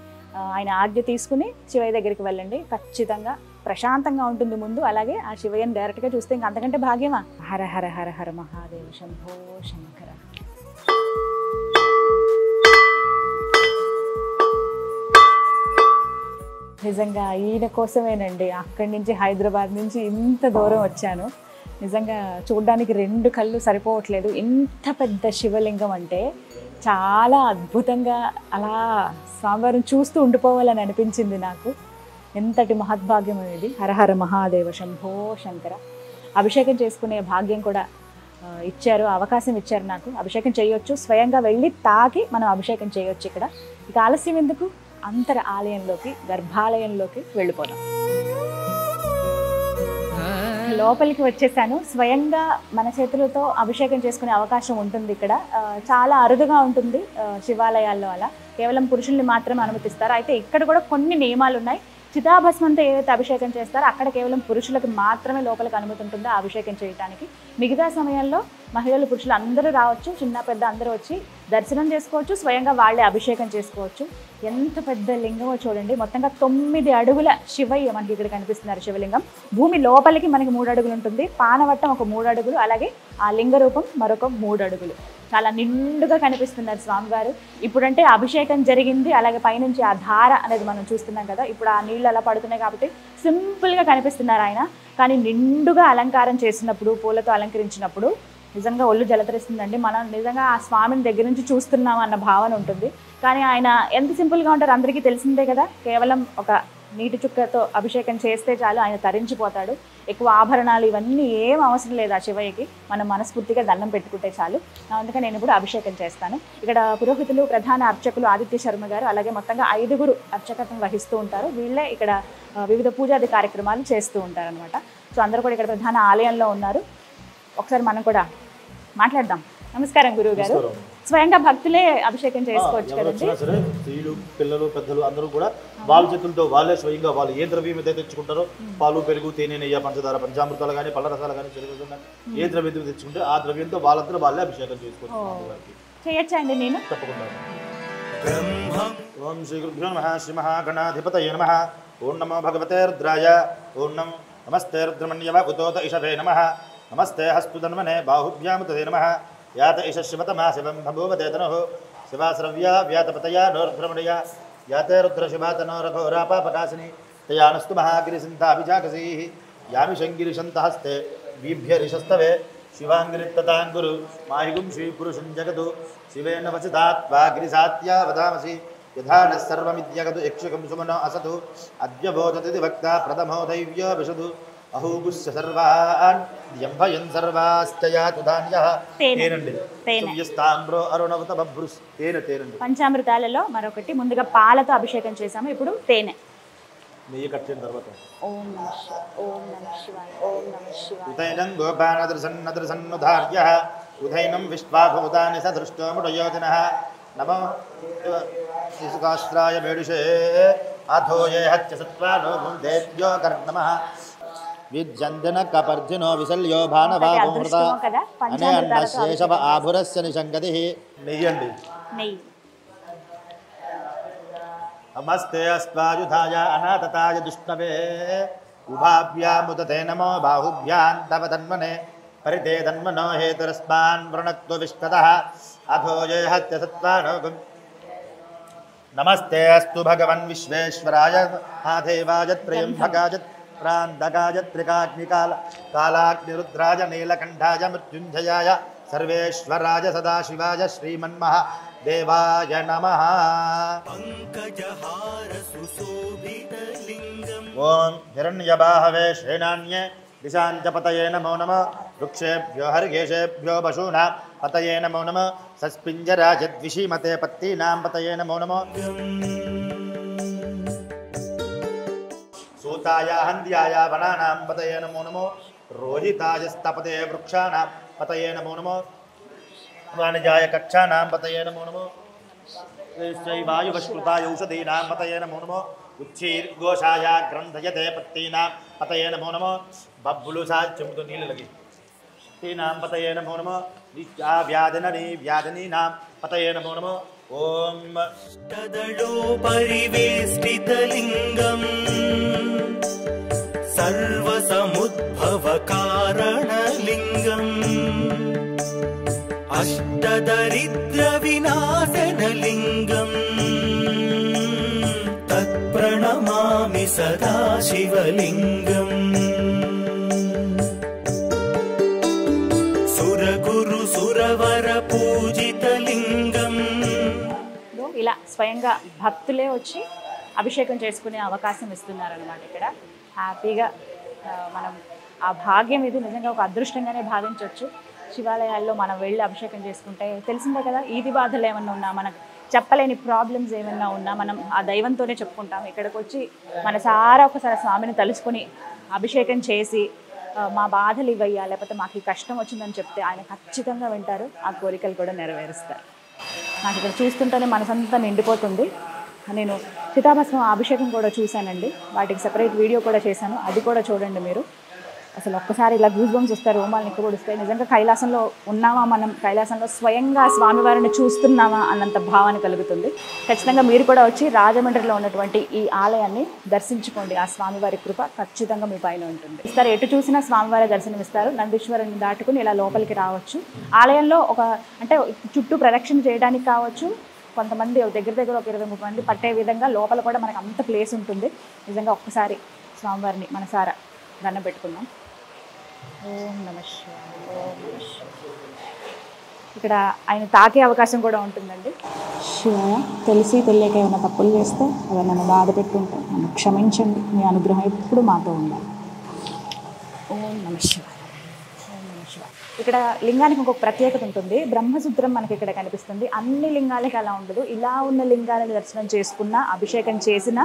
ఆయన ఆజ్ఞ తీసుకుని శివయ్య దగ్గరికి వెళ్ళండి. ఖచ్చితంగా ప్రశాంతంగా ఉంటుంది ముందు. అలాగే ఆ శివయ్యని డైరెక్ట్గా చూస్తే ఇంకా అంతకంటే భాగ్యమా. హర హర హర హర మహాదేవ శంభో శంకర. నిజంగా ఈయన కోసమేనండి అక్కడి నుంచి హైదరాబాద్ నుంచి ఇంత దూరం వచ్చాను. నిజంగా చూడ్డానికి 2 కళ్ళు సరిపోవట్లేదు. ఇంత పెద్ద శివలింగం అంటే చాలా అద్భుతంగా అలా స్వామివారిని చూస్తూ ఉండిపోవాలని అనిపించింది నాకు. ఎంతటి మహద్భాగ్యం అనేది. హరహర మహాదేవ శంభో శంకర. అభిషేకం చేసుకునే భాగ్యం కూడా ఇచ్చారు, అవకాశం ఇచ్చారు నాకు. అభిషేకం చేయొచ్చు, స్వయంగా వెళ్ళి తాకి మనం అభిషేకం చేయొచ్చు. ఇక్కడ ఇక ఆలస్యం ఎందుకు, అంతర ఆలయంలోకి, గర్భాలయంలోకి వెళ్ళిపోదాం. లోపలికి వచ్చేసాను. స్వయంగా మన చేతులతో అభిషేకం చేసుకునే అవకాశం ఉంటుంది ఇక్కడ. చాలా అరుదుగా ఉంటుంది శివాలయాల్లో. అలా కేవలం పురుషుల్ని మాత్రమే అనుమతిస్తారు. అయితే ఇక్కడ కూడా కొన్ని నియమాలు ఉన్నాయి. చితాభస్మంతో ఏదైతే అభిషేకం చేస్తారో అక్కడ కేవలం పురుషులకు మాత్రమే లోపలికి అనుమతి ఉంటుందో అభిషేకం చేయడానికి. మిగతా సమయంలో మహిళలు పురుషులు అందరూ రావచ్చు, చిన్న పెద్ద అందరూ వచ్చి దర్శనం చేసుకోవచ్చు, స్వయంగా వాళ్ళే అభిషేకం చేసుకోవచ్చు. ఎంత పెద్ద లింగమో చూడండి. మొత్తంగా 9 అడుగుల శివయ్య మనకి ఇక్కడ కనిపిస్తున్నారు. శివలింగం భూమి లోపలికి మనకి 3 అడుగులు ఉంటుంది. పానవట్టం ఒక 3 అడుగులు, అలాగే ఆ లింగ రూపం మరొక 3 అడుగులు. చాలా నిండుగా కనిపిస్తున్నారు స్వామివారు. ఇప్పుడంటే అభిషేకం జరిగింది, అలాగే పైనుంచి ఆ ధార అనేది మనం చూస్తున్నాం కదా. ఇప్పుడు ఆ నీళ్ళు అలా పడుతున్నాయి కాబట్టి సింపుల్గా కనిపిస్తున్నారు ఆయన. కానీ నిండుగా అలంకారం చేసినప్పుడు, పూలతో అలంకరించినప్పుడు నిజంగా ఒళ్ళు జలతరిస్తుందండి. మనం నిజంగా ఆ స్వామిని దగ్గర నుంచి చూస్తున్నాం అన్న భావన ఉంటుంది. కానీ ఆయన ఎంత సింపుల్గా ఉంటారు అందరికీ తెలిసిందే కదా. కేవలం ఒక నీటి చుక్కతో అభిషేకం చేస్తే చాలు, ఆయన తరించిపోతాడు. ఎక్కువ ఆభరణాలు ఇవన్నీ ఏం అవసరం లేదు ఆ శివయ్యకి. మనం మనస్ఫూర్తిగా దండం పెట్టుకుంటే చాలు. అందుకని నేను ఇప్పుడు అభిషేకం చేస్తాను. ఇక్కడ పురోహితులు, ప్రధాన అర్చకులు ఆదిత్య శర్మ గారు, అలాగే మొత్తంగా 5గురు అర్చకత్వం వహిస్తూ ఉంటారు. వీళ్ళే ఇక్కడ వివిధ పూజాది కార్యక్రమాలు చేస్తూ ఉంటారనమాట. సో అందరూ కూడా ఇక్కడ ప్రధాన ఆలయంలో ఉన్నారు. ఒకసారి మనం కూడా మాట్లాడదాం. నమస్కారం గురువు గారు. స్వయంగా భక్తులే అభిషేకం చేసుకోవచ్చు కదండి? సరే, స్త్రీలు, పిల్లలు, పెద్దలు అందరూ కూడా వాళ్ళ చేతులతో వాళ్ళే స్వయంగా వాళ్ళు ఏ ద్రవ్యం అయితే తెచ్చుకుంటారో, పాలు, పెరుగు, తేనె, నెయ్యి, పంచదార, పంచామృతాలు కానీ, పళ్ళ రసాలు కానీ, చెరుకు కానీ ఏ ద్రవ్యం తెచ్చుకుంటే ఆ ద్రవ్యంతో వాళ్ళందరూ వాళ్ళే అభిషేకం చేసుకోవచ్చు. చేయొచ్చా అండి? నేను తప్పకుండా. ఓం శ్రీ గురుభ్యో నమః. శ్రీ మహాగణాధిపతయే నమః. ఓం నమో భగవతే రుద్రాయ. ఓం నమస్తే రుద్రమణ్యవ ఉతోత ఇషవే నమః. నమస్తే హస్తుధన్వనే బాహుభ్యాముతే నమః. యాత ఇష శివతమా శివం భూవతే తనుః. శివాశ్రవ్యా వ్యాతపతయా నోరుద్రమణయ. యాతే రుద్రశివాతనోరఘోరాపాపకాశిని. తయానస్తు మహాగిరిసింతాభిజాకసీః. యామి శంగిరిశంతహస్తే వీభ్యరిషస్తవే. శివాంగిరిత్తతాంగురు మాహిగుం శ్రీపురుషం జగదు. శివేన వచితాత్వా గిరిసాత్యా వదామసి. యథా నః సర్వమిద్యగదు యక్షకం సుమనో అసతు. అద్య బోధతి వక్తా ప్రథమో దైవ్యో విశదు. అహూగుస్య సర్వాన్ యంభయన్ సర్వాస్తయాతు ధాన్యః. తేనండి. సవ్యస్తాంబ్రో అరుణవత బభ్రుస్. తేనండి. పంచామృతాలలో మరొకటి ముందుగా పాలతో అభిషేకం చేసాము, ఇప్పుడు తేనె. నెయ్యి కట్ చేసిన తర్వాత ఓం నమః శివాయ, ఓం నమః శివాయ, ఓం నమః శివాయ. ఉదైనం గోపానదృసన్నుధార్యః. ఉదైనం విశ్వాభూతాని సదృష్టో ముడయోజనః. నమో ఇసుకాశ్రాయ మేడుషే. అథో ఏ హత్య సత్వానో గుందేభ్యో కర్ణమః. విద్యంజన కపర్జునో విశల్యో భానవామృత. అనే అన్న శేషవ ఆభురస్య నిశంగతి. నెయ్యండి. నెయ్యి. నమస్తే అస్వాయుధాయ అనాథతాయ దుష్ణవే. ఉభాభ్యాముదతే నమో బాహుభ్యాం తవ తన్మనే. పరితే తన్మనో హేతురస్మాన్ వృణక్తు విష్ణతః. అథో ఏ హత్య సత్వానోగం. నమస్తే అస్తు భగవన్ విశ్వేశ్వరాయ మహాదేవాయ త్రయంబకాయ ప్రాంతకాయ త్రికాగ్నికాల కాలాగ్నిరుద్రాయ నీలకంఠాయ మృత్యుంజయాయ సర్వేశ్వరాయ సదాశివాయ శ్రీమన్మహ దేవాయ నమః. ఓం హిరణ్యబాహవే శ్రేణాన్యే దిశాంచపతయే నమో నమః. వృక్షేభ్యో హరికేశేభ్యో పశూనాం పతయే నమో నమః. సస్పింజరాజద్విషీమతే పత్తీనాం పతయే నమో నమః. సూతాయ హంద్యాయ వనానాం పతయే నమో నమః. రోహితాయ స్తపతే వృక్షాణాం పతయే నమో నమః. వాణిజాయ కక్షానాం పతయే నమో నమః. వాయువస్కృతాయ ఔషధీనాం పతయే నమో నమః. ఉచ్చీర్ఘోషాయ గ్రంథయతే పత్తీనాం పతయే నమో నమః. బబ్బులు సాధ్యముతో నీళ్ళు లగి తీనాం పతయే నమో నమః. వ్యాధినీనాం పతయే నమో నమః. ఓం తదళో పరివేష్టితలింగం సర్వసముద్భవ కారణలింగం అష్టదరిద్ర వినాశనలింగం తత్ప్రణమామి సదా శివలింగం. సురగురు సురవర పూజితలింగం. ఇలా స్వయంగా భక్తులే వచ్చి అభిషేకం చేసుకునే అవకాశం ఇస్తున్నారనమాట. ఇక్కడ హ్యాపీగా మనం ఆ భాగ్యం ఇది నిజంగా ఒక అదృష్టంగానే భావించవచ్చు. శివాలయాల్లో మనం వెళ్ళి అభిషేకం చేసుకుంటే తెలిసిందే కదా, ఈది బాధలు ఏమన్నా ఉన్నా, మనకు చెప్పలేని ప్రాబ్లమ్స్ ఏమన్నా ఉన్నా మనం ఆ దైవంతోనే చెప్పుకుంటాం. ఇక్కడికి వచ్చి మనసారా ఒకసారి స్వామిని తలుచుకొని అభిషేకం చేసి మా బాధలు ఇవయ్యా, లేకపోతే మాకు ఈ కష్టం వచ్చిందని చెప్తే ఆయన ఖచ్చితంగా వింటారు, ఆ కోరికలు కూడా నెరవేరుస్తారు. నాకు ఇక్కడ చూస్తుంటేనే మనసంతా నిండిపోతుంది. నేను సీతాభస్మం అభిషేకం కూడా చూశానండి, వాటికి సెపరేట్ వీడియో కూడా చేశాను, అది కూడా చూడండి మీరు. అసలు ఒక్కసారి ఇలా గూస్ బంప్స్ వస్తారు, రోమాలు నిక్కబొడుస్తాయి. నిజంగా కైలాసంలో ఉన్నామా, మనం కైలాసంలో స్వయంగా స్వామివారిని చూస్తున్నామా అన్నంత భావన కలుగుతుంది. ఖచ్చితంగా మీరు కూడా వచ్చి రాజమండ్రిలో ఉన్నటువంటి ఈ ఆలయాన్ని దర్శించుకోండి. ఆ స్వామివారి కృప ఖచ్చితంగా మీ పైన ఉంటుంది. ఇస్తారు, ఎటు చూసినా స్వామివారి దర్శనం ఇస్తారు. నందీశ్వరుని దాటుకుని ఇలా లోపలికి రావచ్చు. ఆలయంలో అంటే చుట్టూ ప్రదక్షిణ చేయడానికి కావచ్చు, కొంతమంది దగ్గర ఒక 20-30 మంది పట్టే విధంగా లోపల కూడా మనకు అంత ప్లేస్ ఉంటుంది. నిజంగా ఒక్కసారి స్వామివారిని మనసారా దండం పెట్టుకుందాం. ఓం నమః శివాయ, ఓం నమః శివాయ. ఇక్కడ ఆయన తాకే అవకాశం కూడా ఉంటుందండి. శివాయ, తెలిసి తెలియక ఏమైనా తప్పులు చేస్తే, అవి నన్ను బాధ పెట్టుంటే నన్ను క్షమించండి, మీ అనుగ్రహం ఎప్పుడు మాతో ఉండాలి. ఓం నమః శివాయ, ఓం నమః శివాయ. ఇక్కడ లింగానికి ఇంకొక ప్రత్యేకత ఉంటుంది. బ్రహ్మసూత్రం మనకి ఇక్కడ కనిపిస్తుంది. అన్ని లింగాలకి అలా ఉండదు. ఇలా ఉన్న లింగాలను దర్శనం చేసుకున్న, అభిషేకం చేసిన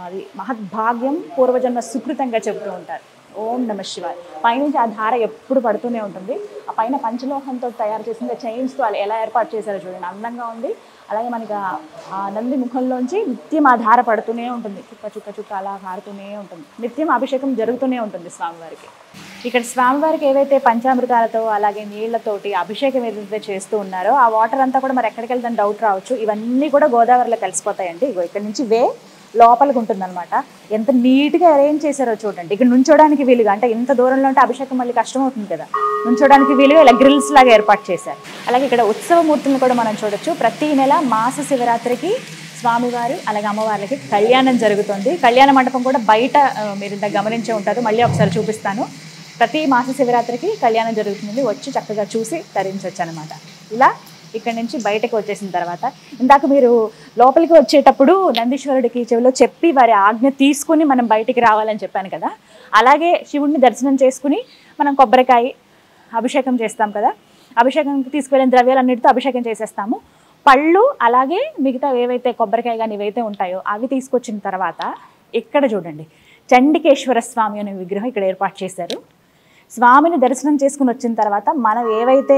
అది మహద్భాగ్యం, పూర్వజన్మ సుకృతంగా చెబుతూ ఉంటారు. ఓం నమ శివాయ. పైనుంచి ఆ ధార ఎప్పుడు పడుతూనే ఉంటుంది. ఆ పైన పంచలోహంతో తయారు చేసిన చైన్స్తో వాళ్ళు ఎలా ఏర్పాటు చేశారో చూడండి, అందంగా ఉంది. అలాగే మనకి ఆ నంది ముఖంలోంచి నిత్యం ఆ ధార పడుతూనే ఉంటుంది, చుక్క చుక్క చుక్క అలా కారుతూనే ఉంటుంది. నిత్యం అభిషేకం జరుగుతూనే ఉంటుంది స్వామివారికి. ఇక్కడ స్వామివారికి ఏవైతే పంచామృతాలతో అలాగే నీళ్లతోటి అభిషేకం ఏదైతే చేస్తూ ఉన్నారో ఆ వాటర్ అంతా కూడా మరి ఎక్కడికి వెళ్తాను డౌట్ రావచ్చు. ఇవన్నీ కూడా గోదావరిలో కలిసిపోతాయండి. ఇగో ఇక్కడ నుంచి లోపలికి ఉంటుందన్నమాట. ఎంత నీట్గా అరేంజ్ చేశారో చూడండి. ఇక్కడ నుంచోడానికి వీలుగా, అంటే ఇంత దూరంలో ఉంటే అభిషేకం మళ్ళీ కష్టం అవుతుంది కదా, నుంచోడానికి వీలుగా ఇలా గ్రిల్స్ లాగా ఏర్పాటు చేశారు. అలాగే ఇక్కడ ఉత్సవమూర్తులను కూడా మనం చూడొచ్చు. ప్రతి నెల మాస శివరాత్రికి స్వామివారు అలాగే అమ్మవార్లకి కళ్యాణం జరుగుతుంది. కళ్యాణ మండపం కూడా బయట మీరు ఇంత గమనించే ఉంటారు, మళ్ళీ ఒకసారి చూపిస్తాను. ప్రతి మాస శివరాత్రికి కళ్యాణం జరుగుతుంది, వచ్చి చక్కగా చూసి తరించవచ్చు అనమాట. ఇలా ఇక్కడ నుంచి బయటకు వచ్చేసిన తర్వాత ఇందాక మీరు లోపలికి వచ్చేటప్పుడు నందీశ్వరుడికి చెవిలో చెప్పి వారి ఆజ్ఞ తీసుకుని మనం బయటికి రావాలని చెప్పాను కదా, అలాగే శివుడిని దర్శనం చేసుకుని మనం కొబ్బరికాయ అభిషేకం చేస్తాం కదా, అభిషేకంకి తీసుకువెళ్ళిన ద్రవ్యాలన్నిటితో అభిషేకం చేసేస్తాము. పళ్ళు అలాగే మిగతా ఏవైతే కొబ్బరికాయ కానీ ఏవైతే ఉంటాయో అవి తీసుకొచ్చిన తర్వాత ఇక్కడ చూడండి చండికేశ్వర స్వామి అనే విగ్రహం ఇక్కడ ఏర్పాటు చేశారు. స్వామిని దర్శనం చేసుకుని వచ్చిన తర్వాత మనం ఏవైతే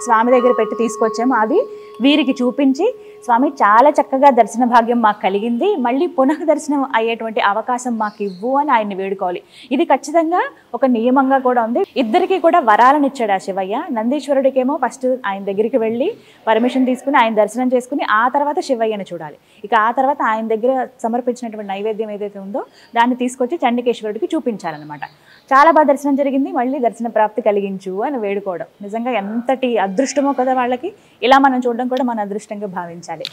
స్వామి దగ్గర పెట్టి తీసుకొచ్చామో అవి వీరికి చూపించి, స్వామి చాలా చక్కగా దర్శన భాగ్యం మాకు కలిగింది, మళ్ళీ పునః దర్శనం అయ్యేటువంటి అవకాశం మాకు ఇవ్వు అని ఆయన్ని వేడుకోవాలి. ఇది ఖచ్చితంగా ఒక నియమంగా కూడా ఉంది. ఇద్దరికి కూడా వరాలను ఇచ్చాడు ఆ శివయ్య. నందీశ్వరుడికేమో ఫస్ట్ ఆయన దగ్గరికి వెళ్ళి పర్మిషన్ తీసుకుని ఆయన దర్శనం చేసుకుని ఆ తర్వాత శివయ్యని చూడాలి. ఇక ఆ తర్వాత ఆయన దగ్గర సమర్పించినటువంటి నైవేద్యం ఏదైతే ఉందో దాన్ని తీసుకొచ్చి చండికేశ్వరుడికి చూపించాలన్నమాట. చాలా బాగా దర్శనం జరిగింది, మళ్ళీ దర్శన ప్రాప్తి కలిగించు అని వేడుకోవడం నిజంగా ఎంతటి అదృష్టమో కదా వాళ్ళకి. ఇలా మనం చూడడం కూడా మన అదృష్టంగా భావించాలి.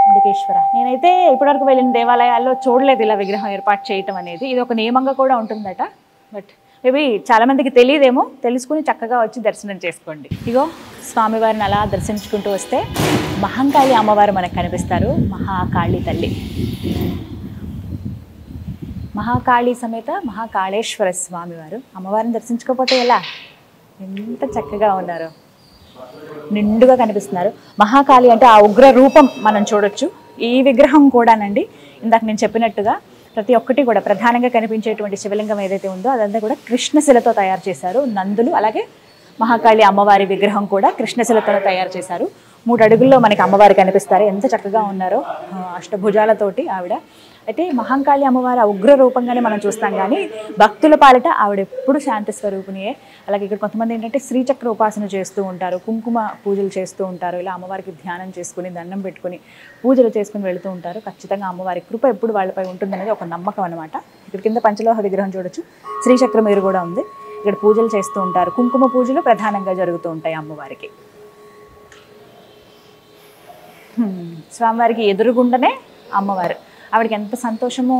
చండికేశ్వర నేనైతే ఇప్పటివరకు వెళ్ళిన దేవాలయాల్లో చూడలేదు ఇలా విగ్రహం ఏర్పాటు చేయటం అనేది. ఇది ఒక నియమంగా కూడా ఉంటుందట. బట్ మేబీ చాలా మందికి తెలియదేమో, తెలుసుకుని చక్కగా వచ్చి దర్శనం చేసుకోండి. ఇగో స్వామివారిని అలా దర్శించుకుంటూ వస్తే మహంకాళి అమ్మవారు మనకు కనిపిస్తారు. మహాకాళి తల్లి, మహాకాళి సమేత మహాకాళేశ్వర స్వామివారు. అమ్మవారిని దర్శించుకోకపోతే ఎలా, ఎంత చక్కగా ఉన్నారు, నిండుగా కనిపిస్తున్నారు. మహాకాళి అంటే ఆ ఉగ్ర రూపం మనం చూడొచ్చు. ఈ విగ్రహం కూడానండి ఇందాక నేను చెప్పినట్టుగా ప్రతి ఒక్కటి కూడా ప్రధానంగా కనిపించేటువంటి శివలింగం ఏదైతే ఉందో అదంతా కూడా కృష్ణశిలతో తయారు చేశారు. నందులు అలాగే మహాకాళి అమ్మవారి విగ్రహం కూడా కృష్ణశిలతో తయారు చేశారు. 3 అడుగుల్లో మనకి అమ్మవారు కనిపిస్తారు, ఎంత చక్కగా ఉన్నారో అష్టభుజాలతోటి ఆవిడ. అయితే మహంకాళి అమ్మవారి ఉగ్ర రూపంగానే మనం చూస్తాం, కానీ భక్తుల పాలిట ఆవిడ ఎప్పుడు శాంతి స్వరూపిణియే. అలాగే ఇక్కడ కొంతమంది ఏంటంటే శ్రీచక్ర ఉపాసన చేస్తూ ఉంటారు, కుంకుమ పూజలు చేస్తూ ఉంటారు. ఇలా అమ్మవారికి ధ్యానం చేసుకుని దండం పెట్టుకుని పూజలు చేసుకుని వెళుతూ ఉంటారు. ఖచ్చితంగా అమ్మవారి కృప ఎప్పుడు వాళ్ళపై ఉంటుందనేది ఒక నమ్మకం అనమాట. ఇక్కడ కింద పంచలోహ విగ్రహం చూడొచ్చు, శ్రీచక్రం మీరు కూడా ఉంది. ఇక్కడ పూజలు చేస్తూ ఉంటారు, కుంకుమ పూజలు ప్రధానంగా జరుగుతూ ఉంటాయి అమ్మవారికి. స్వామివారికి ఎదురుగుండనే అమ్మవారు. ఆవిడకి ఎంత సంతోషమో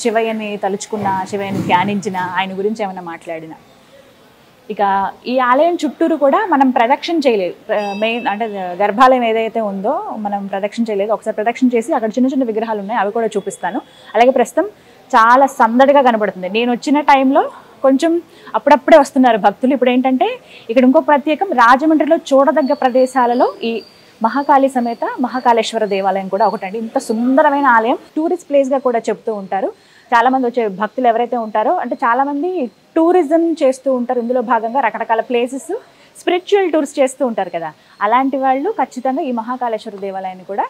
శివయ్యని తలుచుకున్నా, శివయ్యని ధ్యానించినా, ఆయన గురించి ఏమైనా మాట్లాడినా. ఇక ఈ ఆలయం చుట్టూరు కూడా మనం ప్రదక్షిణ చేయలేదు. మెయిన్ అంటే గర్భాలయం ఏదైతే ఉందో మనం ప్రదక్షిణ చేయలేదు. ఒకసారి ప్రదక్షిణ చేసి అక్కడ చిన్న చిన్న విగ్రహాలు ఉన్నాయి, అవి కూడా చూపిస్తాను. అలాగే ప్రస్తుతం చాలా సందడిగా కనబడుతుంది. నేను వచ్చిన టైంలో కొంచెం అప్పుడప్పుడే వస్తున్నారు భక్తులు. ఇప్పుడు ఏంటంటే ఇక్కడ ఇంకో ప్రత్యేకం, రాజమండ్రిలో చూడదగ్గ ప్రదేశాలలో ఈ మహాకాళి సమేత మహాకాళేశ్వర దేవాలయం కూడా ఒకటండి. ఇంత సుందరమైన ఆలయం, టూరిస్ట్ ప్లేస్గా కూడా చెప్తూ ఉంటారు. చాలామంది వచ్చే భక్తులు ఎవరైతే ఉంటారో, అంటే చాలామంది టూరిజం చేస్తూ ఉంటారు. ఇందులో భాగంగా రకరకాల ప్లేసెస్ స్పిరిచువల్ టూర్స్ చేస్తూ ఉంటారు కదా, అలాంటి వాళ్ళు ఖచ్చితంగా ఈ మహాకాళేశ్వర దేవాలయాన్ని కూడా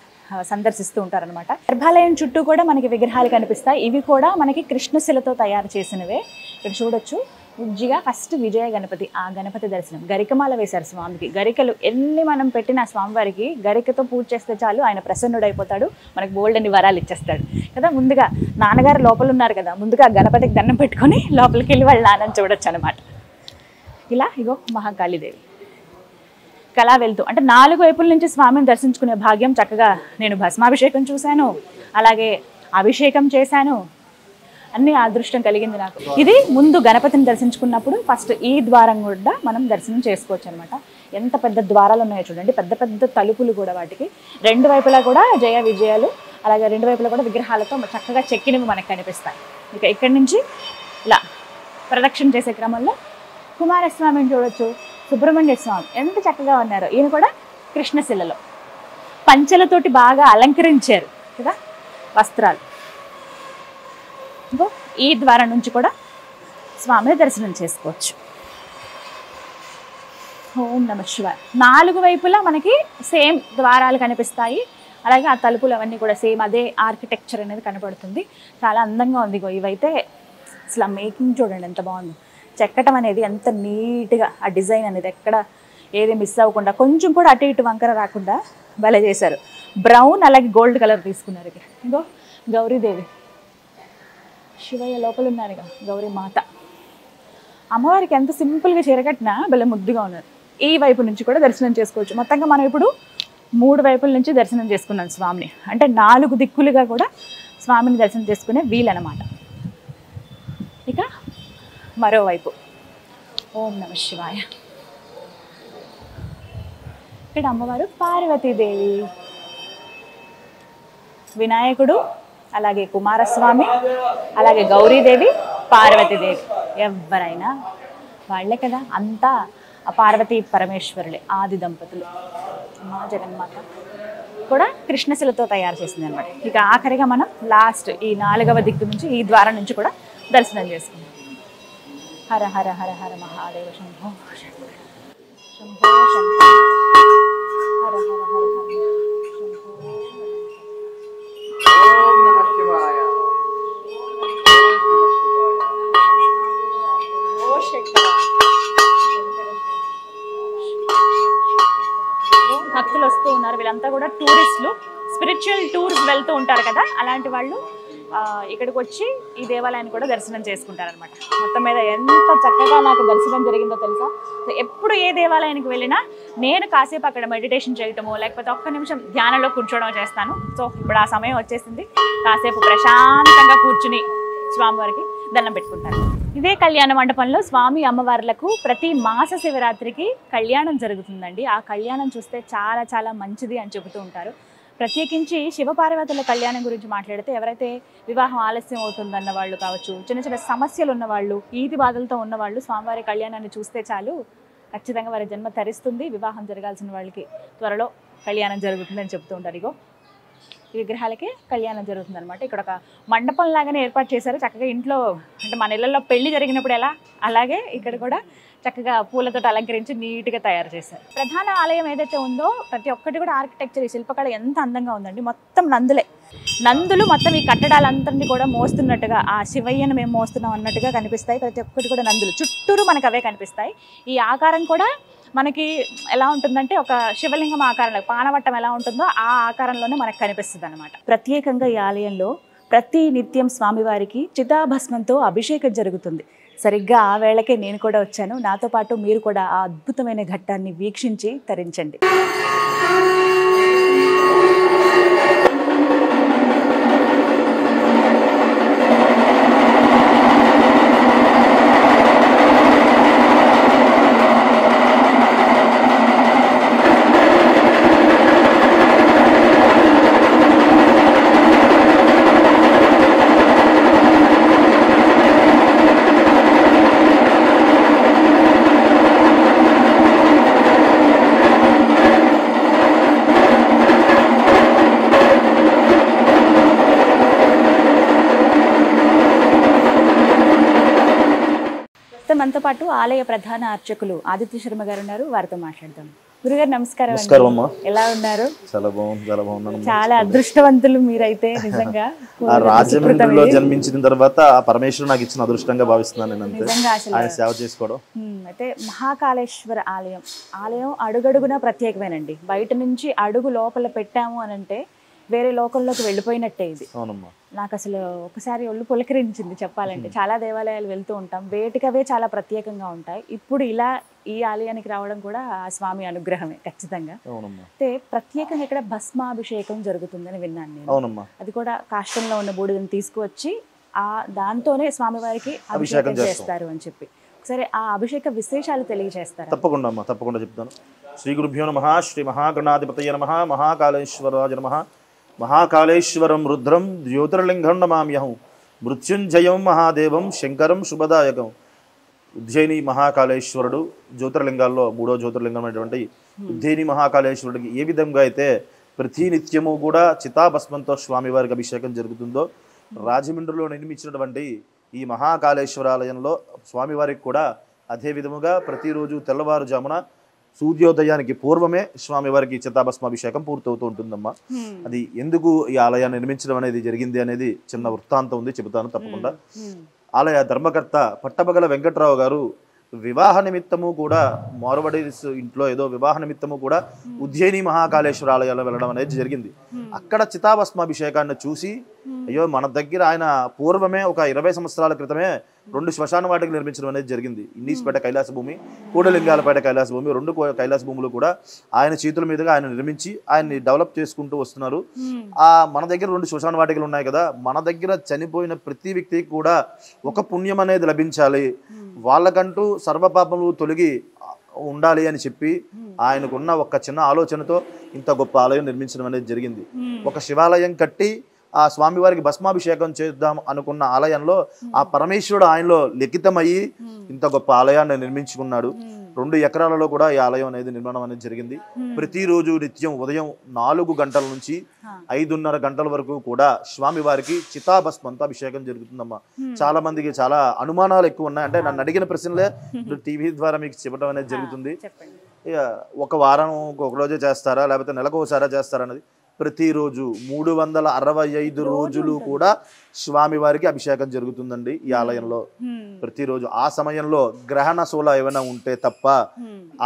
సందర్శిస్తూ ఉంటారనమాట. గర్భాలయం చుట్టూ కూడా మనకి విగ్రహాలు కనిపిస్తాయి. ఇవి కూడా మనకి కృష్ణశిలతో తయారు చేసినవే. ఇక్కడ చూడొచ్చు ఉజ్జిగా ఫస్ట్ విజయ గణపతి, ఆ గణపతి దర్శనం. గరికమాల వేశారు స్వామికి. గరికలు ఎన్ని మనం పెట్టిన స్వామివారికి గరికతో పూజ చేస్తే చాలు, ఆయన ప్రసన్నుడైపోతాడు, మనకు బోల్డన్ని వరాలు ఇచ్చేస్తాడు కదా. ముందుగా నాన్నగారు లోపల ఉన్నారు కదా, ముందుగా గణపతికి దండం పెట్టుకొని లోపలికి వెళ్ళి వాళ్ళ నాన్నని చూడొచ్చు అనమాట. ఇలా ఇగో మహాకాళీదేవి కళా వెళ్తూ, అంటే 4 వైపుల నుంచి స్వామిని దర్శించుకునే భాగ్యం చక్కగా నేను భస్మాభిషేకం చూశాను, అలాగే అభిషేకం చేశాను, అన్ని అదృష్టం కలిగింది నాకు. ఇది ముందు గణపతిని దర్శించుకున్నప్పుడు ఫస్ట్ ఈ ద్వారం కూడా మనం దర్శనం చేసుకోవచ్చు అనమాట. ఎంత పెద్ద ద్వారాలు ఉన్నాయో చూడండి, పెద్ద పెద్ద తలుపులు కూడా వాటికి. 2 వైపులా కూడా జయ విజయాలు, అలాగే 2 వైపులా కూడా విగ్రహాలతో చక్కగా చెక్కినవి మనకు కనిపిస్తాయి. ఇక ఇక్కడి నుంచి ఇలా ప్రదక్షిణ చేసే క్రమంలో కుమారస్వామిని చూడొచ్చు, సుబ్రహ్మణ్య స్వామి ఎంత చక్కగా ఉన్నారో. ఈయన కూడా కృష్ణశిలలో పంచెలతోటి బాగా అలంకరించారు కదా వస్త్రాలు. ఇంకో ఈ ద్వారం నుంచి కూడా స్వామిని దర్శనం చేసుకోవచ్చు. ఓం నమ శివాయ. 4 వైపులా మనకి సేమ్ ద్వారాలు కనిపిస్తాయి. అలాగే ఆ తలుపులు అవన్నీ కూడా సేమ్ అదే ఆర్కిటెక్చర్ అనేది కనపడుతుంది. చాలా అందంగా ఉంది. ఇవైతే అసలు మేకింగ్ చూడండి ఎంత బాగుంది. చెక్కటం అనేది ఎంత నీట్గా, ఆ డిజైన్ అనేది ఎక్కడ ఏది మిస్ అవ్వకుండా, కొంచెం కూడా అటు ఇటు వంకర రాకుండా భలే చేశారు. బ్రౌన్ అలాగే గోల్డ్ కలర్ తీసుకున్నారు. ఇక్కడ ఇంకో గౌరీదేవి, శివయ్య లోపల ఉన్నారుగా, గౌరీ మాత. అమ్మవారికి ఎంత సింపుల్గా చీరకట్టినా భలే ముద్దుగా ఉన్నారు. ఈ వైపు నుంచి కూడా దర్శనం చేసుకోవచ్చు. మొత్తంగా మనం ఇప్పుడు 3 వైపుల నుంచి దర్శనం చేసుకున్నాం స్వామిని. అంటే 4 దిక్కులుగా కూడా స్వామిని దర్శనం చేసుకునే వీలన్నమాట. ఇక మరోవైపు ఓం నమ శివాయ. ఇక్కడ అమ్మవారు పార్వతీదేవి, వినాయకుడు, అలాగే కుమారస్వామి, అలాగే గౌరీదేవి, పార్వతీదేవి. ఎవరైనా వాళ్ళే కదా, అంతా ఆ పార్వతీ పరమేశ్వరులే ఆది దంపతులు. మా జగన్మాత కూడా కృష్ణశిలతో తయారు చేసింది అనమాట. ఇక ఆఖరిగా మనం లాస్ట్ ఈ 4వ దిక్కు నుంచి ఈ ద్వారం నుంచి కూడా దర్శనం చేసుకున్నాం. హర హర హర హర మహాదేవ శంభో శంకర శంభో శంకర హర హర హర హర శంభో ఓం నమః శివాయ. ఓ శంకర. భక్తులు వస్తూ ఉన్నారు. వీళ్ళంతా కూడా టూరిస్టులు, స్పిరిచువల్ టూర్స్ వెళ్తూ ఉంటారు కదా, అలాంటి వాళ్ళు ఇక్కడికి వచ్చి ఈ దేవాలయాన్ని కూడా దర్శనం చేసుకుంటారనమాట. మొత్తం మీద ఎంత చక్కగా నాకు దర్శనం జరిగిందో తెలుసా. ఎప్పుడు ఏ దేవాలయానికి వెళ్ళినా నేను కాసేపు అక్కడ మెడిటేషన్ చేయటమో లేకపోతే ఒక్క నిమిషం ధ్యానంలో కూర్చోవడం చేస్తాను. సో ఇప్పుడు ఆ సమయం వచ్చేసింది. కాసేపు ప్రశాంతంగా కూర్చుని స్వామివారికి దండం పెట్టుకుంటాను. ఇదే కళ్యాణ మండపంలో స్వామి అమ్మవార్లకు ప్రతి మాస శివరాత్రికి కళ్యాణం జరుగుతుందండి. ఆ కళ్యాణం చూస్తే చాలా చాలా మంచిది అని చెబుతూ ఉంటారు. ప్రత్యేకించి శివపార్వతుల కళ్యాణం గురించి మాట్లాడితే ఎవరైతే వివాహం ఆలస్యం అవుతుందన్న వాళ్ళు కావచ్చు, చిన్న చిన్న సమస్యలు ఉన్నవాళ్ళు, ఈతి బాధలతో ఉన్నవాళ్ళు స్వామివారి కళ్యాణాన్ని చూస్తే చాలు ఖచ్చితంగా వారి జన్మ తరిస్తుంది. వివాహం జరగాల్సిన వాళ్ళకి త్వరలో కళ్యాణం జరుగుతుందని చెప్తూ ఉంటారు. ఇగో ఈ విగ్రహాలకే కళ్యాణం జరుగుతుంది అనమాట. ఇక్కడ ఒక మండపం లాగానే ఏర్పాటు చేశారు. చక్కగా ఇంట్లో అంటే మన ఇళ్లలో పెళ్లి జరిగినప్పుడు ఎలా, అలాగే ఇక్కడ కూడా చక్కగా పూలతో అలంకరించి నీట్గా తయారు చేశారు. ప్రధాన ఆలయం ఏదైతే ఉందో ప్రతి ఒక్కటి కూడా ఆర్కిటెక్చర్, ఈ శిల్పకళ ఎంత అందంగా ఉందండి. మొత్తం నందులు మొత్తం ఈ కట్టడాలందరినీ కూడా మోస్తున్నట్టుగా, ఆ శివయ్యను మేము మోస్తున్నాం అన్నట్టుగా కనిపిస్తాయి. ప్రతి ఒక్కటి కూడా నందులు చుట్టూరు మనకు అవే కనిపిస్తాయి. ఈ ఆకారం కూడా మనకి ఎలా ఉంటుందంటే ఒక శివలింగం ఆకారంలో, పానవట్టం ఎలా ఉంటుందో ఆ ఆకారంలోనే మనకు కనిపిస్తుంది అనమాట. ప్రత్యేకంగా ఈ ఆలయంలో ప్రతి నిత్యం స్వామివారికి చితాభస్మంతో అభిషేకం జరుగుతుంది. సరిగ్గా ఆ వేళకే నేను కూడా వచ్చాను. నాతో పాటు మీరు కూడా ఆ అద్భుతమైన ఘట్టాన్ని వీక్షించి తరించండి. మనతో పాటు ఆలయ ప్రధాన అర్చకులు ఆదిత్య శర్మ గారు ఉన్నారు. వారితో మాట్లాడదాం. గురుగారు నమస్కారం. ఎలా ఉన్నారు? చాలా బాగున్నాను. చాలా అదృష్టవంతులు మీరైతే నిజంగా. రాజమండ్రిలో జన్మించిన తర్వాత పరమేశ్వరుడు నాకు ఇచ్చిన అదృష్టంగా భావిస్తున్నాను నేను. అంతే, ఆయన సేవ చేసుకోవడం. అయితే మహాకాళేశ్వర ఆలయం అడుగడుగునా ప్రత్యేకమేనండి. బయట నుంచి అడుగు లోపల పెట్టాము అని అంటే వేరే లోకంలోకి వెళ్ళిపోయినట్టే ఇది. అవునమ్మా. నాకు అసలు ఒకసారి ఒళ్ళు పులకరించింది చెప్పాలంటే. చాలా దేవాలయాలు వెళ్తూ ఉంటాం, వేటికవే చాలా ప్రత్యేకంగా ఉంటాయి. ఇప్పుడు ఇలా ఈ ఆలయానికి రావడం కూడా ఆ స్వామి అనుగ్రహమే ఖచ్చితంగా. అయితే ప్రత్యేకంగా ఇక్కడ భస్మాభిషేకం జరుగుతుందని విన్నాను నేను. అది కూడా కాష్టంలో ఉన్న బూడిదని తీసుకువచ్చి దాంతోనే స్వామివారికి అభిషేకం చేస్తారు అని చెప్పి ఒకసారి ఆ అభిషేక విశేషాలు తెలియజేస్తారు. తప్పకుండా చెప్తాను. శ్రీ గురుభ్యో నమః. శ్రీ మహాగణాధిపతయే నమః. మహాకాళేశ్వరాయ నమః. మహాకాళేశ్వరం రుద్రం జ్యోతిర్లింగం నమామ్యహం. మృత్యుంజయం మహాదేవం శంకరం శుభదాయకం. ఉజ్జయిని మహాకాళేశ్వరుడు జ్యోతిర్లింగాల్లో 3వ జ్యోతిర్లింగం అనేటువంటి ఉజ్జయిని మహాకాళేశ్వరుడికి ఏ విధంగా అయితే ప్రతి నిత్యము కూడా చితాభస్మంతో స్వామివారికి అభిషేకం జరుగుతుందో రాజమండ్రిలో నిర్మించినటువంటి ఈ మహాకాళేశ్వరాలయంలో స్వామివారికి కూడా అదే విధముగా ప్రతిరోజు తెల్లవారుజామున సూర్యోదయానికి పూర్వమే స్వామివారికి చితాభస్మాభిషేకం పూర్తవుతూ ఉంటుందమ్మా. అది ఎందుకు ఈ ఆలయాన్ని నిర్మించడం అనేది జరిగింది అనేది చిన్న వృత్తాంతం ఉంది, చెబుతాను తప్పకుండా. ఆలయ ధర్మకర్త పట్టపగల వెంకట్రావు గారు వివాహ నిమిత్తము కూడా మార్వడి ఇంట్లో ఏదో వివాహ నిమిత్తము కూడా ఉజ్జయిని మహాకాళేశ్వర ఆలయాల్లో వెళ్ళడం అనేది జరిగింది. అక్కడ చితాభస్మాభిషేకాన్ని చూసి అయ్యో మన దగ్గర ఆయన పూర్వమే ఒక 20 సంవత్సరాల క్రితమే 2 శ్మశాన వాటికలు నిర్మించడం అనేది జరిగింది. ఇండీస్పేట కైలాస భూమి, కూడలింగాలపేట కైలాస భూమి, 2 కైలాస భూములు కూడా ఆయన చేతుల మీదుగా ఆయన నిర్మించి ఆయన్ని డెవలప్ చేసుకుంటూ వస్తున్నారు. మన దగ్గర 2 శ్మశాన వాటికలు ఉన్నాయి కదా, మన దగ్గర చనిపోయిన ప్రతి వ్యక్తికి కూడా ఒక పుణ్యం అనేది లభించాలి, వాళ్ళకంటూ సర్వపాపములు తొలగి ఉండాలి అని చెప్పి ఆయనకున్న ఒక చిన్న ఆలోచనతో ఇంత గొప్ప ఆలయం నిర్మించడం అనేది జరిగింది. ఒక శివాలయం కట్టి ఆ స్వామివారికి భస్మాభిషేకం చేద్దాం అనుకున్న ఆలయంలో ఆ పరమేశ్వరుడు ఆయనలో లిఖితమయ్యి ఇంత గొప్ప ఆలయాన్ని నిర్మించుకున్నాడు. 2 ఎకరాలలో కూడా ఈ ఆలయం అనేది నిర్మాణం అనేది జరిగింది. ప్రతిరోజు నిత్యం ఉదయం 4 గంటల నుంచి 5:30 గంటల వరకు కూడా స్వామివారికి చితాభస్మంతో అభిషేకం జరుగుతుందమ్మా. చాలా మందికి చాలా అనుమానాలు ఎక్కువ ఉన్నాయి. అంటే నన్ను అడిగిన ప్రశ్నలే టీవీ ద్వారా మీకు చెప్పడం అనేది జరుగుతుంది. ఒక వారం ఒక రోజే చేస్తారా లేకపోతే నెలకు ఒకసారా చేస్తారా అన్నది ప్రతిరోజు 365 రోజులు కూడా స్వామివారికి అభిషేకం జరుగుతుందండి ఈ ఆలయంలో. ప్రతిరోజు ఆ సమయంలో గ్రహణ శూల ఏమైనా ఉంటే తప్ప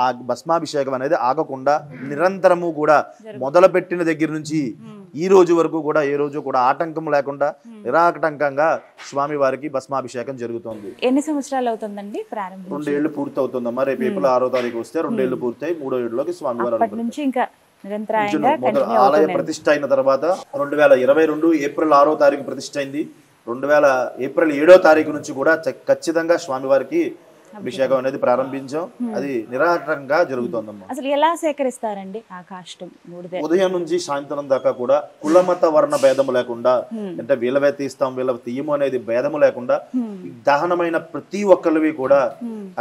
ఆ భస్మాభిషేకం అనేది ఆగకుండా నిరంతరము కూడా మొదలుపెట్టిన దగ్గర నుంచి ఈ రోజు వరకు కూడా ఏ రోజు కూడా ఆటంకం లేకుండా నిరాటంకంగా స్వామివారికి భస్మాభిషేకం జరుగుతుంది. ఎన్ని సంవత్సరాలు అవుతుందండి ప్రారంభం? 2 ఏళ్ళు పూర్తి అవుతుందమ్మా. రేపు ఏప్రిల్ 6వ తారీఖు వస్తే 2 ఏళ్ళు పూర్తయి 3వ ఏళ్ళలోకి స్వామివారి నుంచి ఇంకా నిరంతరాయంగా ఆలయ ప్రతిష్ఠ అయిన తర్వాత 2022 ఏప్రిల్ 6వ తారీఖు ప్రతిష్ఠ అయింది. 2000 ఏప్రిల్ 7వ తారీఖు నుంచి కూడా ఖచ్చితంగా స్వామివారికి అభిషేకం అనేది ప్రారంభించాం. అది నిరాటంగా జరుగుతోందమ్మా. అసలు ఎలా సేకరిస్తారండి ఆ కాష్టం? ఉదయం నుంచి సాయంత్రం దాకా కూడా కులమత వర్ణ భేదము లేకుండా, అంటే వీళ్ళవే తీస్తాం వీళ్ళ తీయము అనేది భేదము లేకుండా దహనమైన ప్రతి ఒక్కరివి కూడా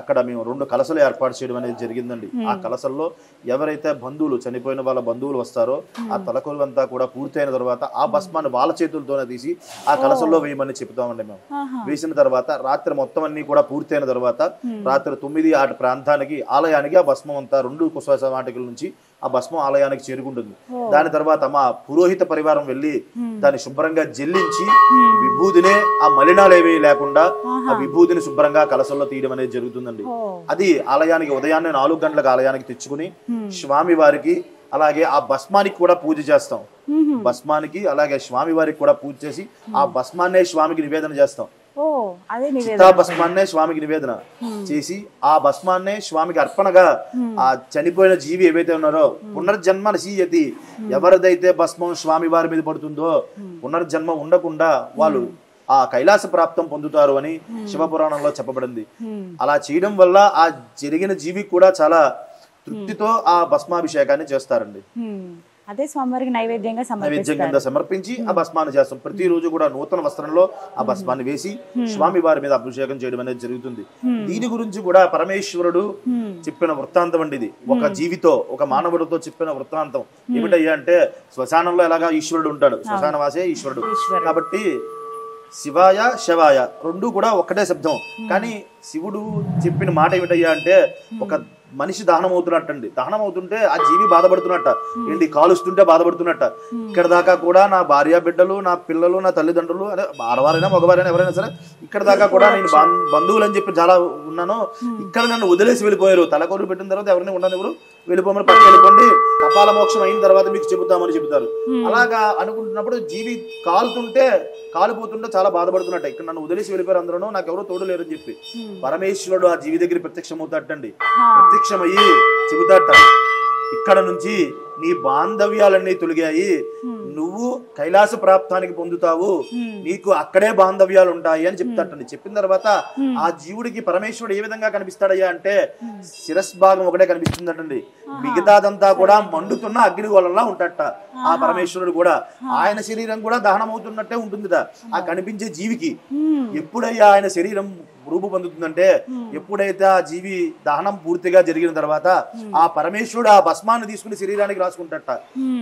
అక్కడ మేము 2 కలసలు ఏర్పాటు చేయడం అనేది జరిగిందండి. ఆ కలసల్లో ఎవరైతే బంధువులు చనిపోయిన వాళ్ళ బంధువులు వస్తారో ఆ తలకొలు అంతా కూడా పూర్తయిన తర్వాత ఆ భస్మాన్ని వాళ్ళ చేతులతోనే తీసి ఆ కలసల్లో వేయమని చెప్తామండి మేము. వేసిన తర్వాత రాత్రి మొత్తం అన్ని కూడా పూర్తయిన తర్వాత రాత్రి 9 ప్రాంతానికి ఆలయానికి ఆ భస్మం అంతా 2 శ్మశాన వాటికల నుంచి ఆ భస్మం ఆలయానికి చేరుకుంటుంది. దాని తర్వాత మా పురోహిత పరివారం వెళ్ళి దాన్ని శుభ్రంగా జల్లించి విభూదినే ఆ మలినాలు ఏవి లేకుండా ఆ విభూదిని శుభ్రంగా కలసల్లో తీయడం అనేది జరుగుతుందండి. అది ఆలయానికి ఉదయాన్నే 4 గంటలకు ఆలయానికి తెచ్చుకుని స్వామి వారికి అలాగే ఆ భస్మానికి కూడా పూజ చేస్తాం. భస్మానికి అలాగే స్వామి వారికి కూడా పూజ చేసి ఆ భస్మాన్నే స్వామికి నివేదన చేస్తాం. భస్మాన్నే స్వామికి నివేదన చేసి ఆ భస్మాన్నే స్వామికి అర్పణగా ఆ చనిపోయిన జీవి ఏవైతే ఉన్నారో పునర్జన్మ నశీయతి, ఎవరిదైతే భస్మం స్వామి వారి మీద పడుతుందో పునర్జన్మ ఉండకుండా వాళ్ళు ఆ కైలాస ప్రాప్తం పొందుతారు అని శివపురాణంలో చెప్పబడింది. అలా చేయడం వల్ల ఆ జరిగిన జీవి కూడా చాలా తృప్తితో ఆ భస్మాభిషేకాన్ని చేస్తారండి. అదే స్వామివారికి నైవేద్యంగా సమర్పించి ఆ భస్మాన్ని చేస్తాం. ప్రతిరోజు కూడా నూతన వస్త్రంలో ఆ భస్మాన్ని వేసి స్వామి వారి మీద అభిషేకం చేయడం అనేది జరుగుతుంది. దీని గురించి కూడా పరమేశ్వరుడు చెప్పిన వృత్తాంతం అండి ఇది. ఒక జీవితో ఒక మానవుడితో చెప్పిన వృత్తాంతం ఏమిటయ్యా అంటే, శ్మశానంలో ఎలాగా ఈశ్వరుడు ఉంటాడు, శ్మశానవాసే ఈశ్వరుడు కాబట్టి శివాయ శివాయ 2 కూడా ఒకటే శబ్దం. కానీ శివుడు చెప్పిన మాట ఏమిటయ్యా అంటే, ఒక మనిషి దహనం అవుతున్నట్టండి. దహనం అవుతుంటే ఆ జీవి బాధపడుతున్నట్ట, ఏంటి కాలుస్తుంటే బాధపడుతున్నట్ట. ఇక్కడ దాకా కూడా నా భార్య బిడ్డలు, నా పిల్లలు, నా తల్లిదండ్రులు, అదే ఆడవారైనా మగవారైనా ఎవరైనా సరే ఇక్కడ దాకా కూడా నేను బంధువులు అని చెప్పి చాలా ఉన్నాను, ఇక్కడ నన్ను వదిలేసి వెళ్ళిపోయారు. తలకొరు పెట్టిన తర్వాత ఎవరిని ఉండనివ్వరు, వెళ్ళిపోమని పక్కన వెళ్ళిపోండి, కపాల మోక్షం అయిన తర్వాత మీకు చెబుతామని చెబుతారు. అలాగా అనుకుంటున్నప్పుడు జీవి కాలిపోతుంటే చాలా బాధపడుతున్నట్ట. ఇక్కడ నన్ను వదిలేసి వెళ్ళిపోయారు అందరూ, నాకు ఎవరో తోడు లేరని చెప్పి పరమేశ్వరుడు ఆ జీవి దగ్గర ప్రత్యక్షమవుతాటండి. ప్రత్యక్షమయ్యి చెబుతాట, ఇక్కడ నుంచి నీ బాంధవ్యాలన్నీ తొలగాయి, నువ్వు కైలాస ప్రాప్తానికి పొందుతావు, నీకు అక్కడే బాంధవ్యాలు ఉంటాయి అని చెప్తాటండి. చెప్పిన తర్వాత ఆ జీవుడికి పరమేశ్వరుడు ఏ విధంగా కనిపిస్తాడయ్యా అంటే, శిరస్ భాగం ఒకటే కనిపిస్తుందటండి, మిగతాదంతా కూడా మండుతున్న అగ్నిగోళంలా ఉంటాడట. ఆ పరమేశ్వరుడు కూడా ఆయన శరీరం కూడా దహనం అవుతున్నట్టే ఉంటుందిట ఆ కనిపించే జీవికి. ఎప్పుడయ్యా ఆయన శరీరం రూపు పొందుతుందంటే ఎప్పుడైతే ఆ జీవి దహనం పూర్తిగా జరిగిన తర్వాత ఆ పరమేశ్వరుడు ఆ భస్మాన్ని తీసుకుని శరీరానికి రాసుకుంటట,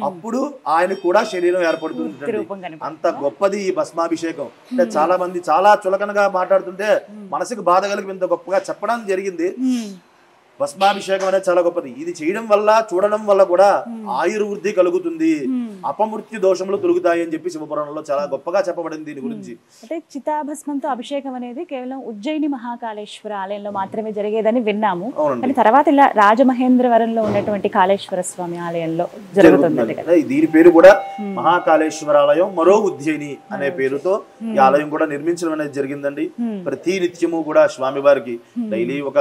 అప్పుడు ఆయనకు కూడా శరీరం ఏర్పడుతుంది. అంత గొప్పది ఈ భస్మాభిషేకం. అంటే చాలా మంది చాలా చులకనగా మాట్లాడుతుంటే మనసుకు బాధ కలిగి ఇంత గొప్పగా చెప్పడానికి జరిగింది. భస్మాభిషేకం అనేది చాలా గొప్పది. ఇది చేయడం వల్ల చూడడం వల్ల కూడా ఆయుర్వృద్ధి కలుగుతుంది, అపమృత్యు దోషములు తొలుగుతాయి అని చెప్పి శివపురాణంలో చాలా గొప్పగా చెప్పబడింది దీని గురించి. అంటే చితాభస్మంతో అభిషేకం అనేది కేవలం ఉజ్జయిని మహాకాళేశ్వర ఆలయంలో మాత్రమే జరిగేదని విన్నాము. కానీ తర్వాత ఇలా రాజమహేంద్రవరంలో ఉన్నటువంటి కాళేశ్వర స్వామి ఆలయంలో జరుగుతుంది. దీని పేరు కూడా మహాకాళేశ్వర ఆలయం, మరో ఉజ్జయిని అనే పేరుతో ఈ ఆలయం కూడా నిర్మించడం అనేది జరిగిందండి. ప్రతి నిత్యము కూడా స్వామి వారికి డైలీ ఒక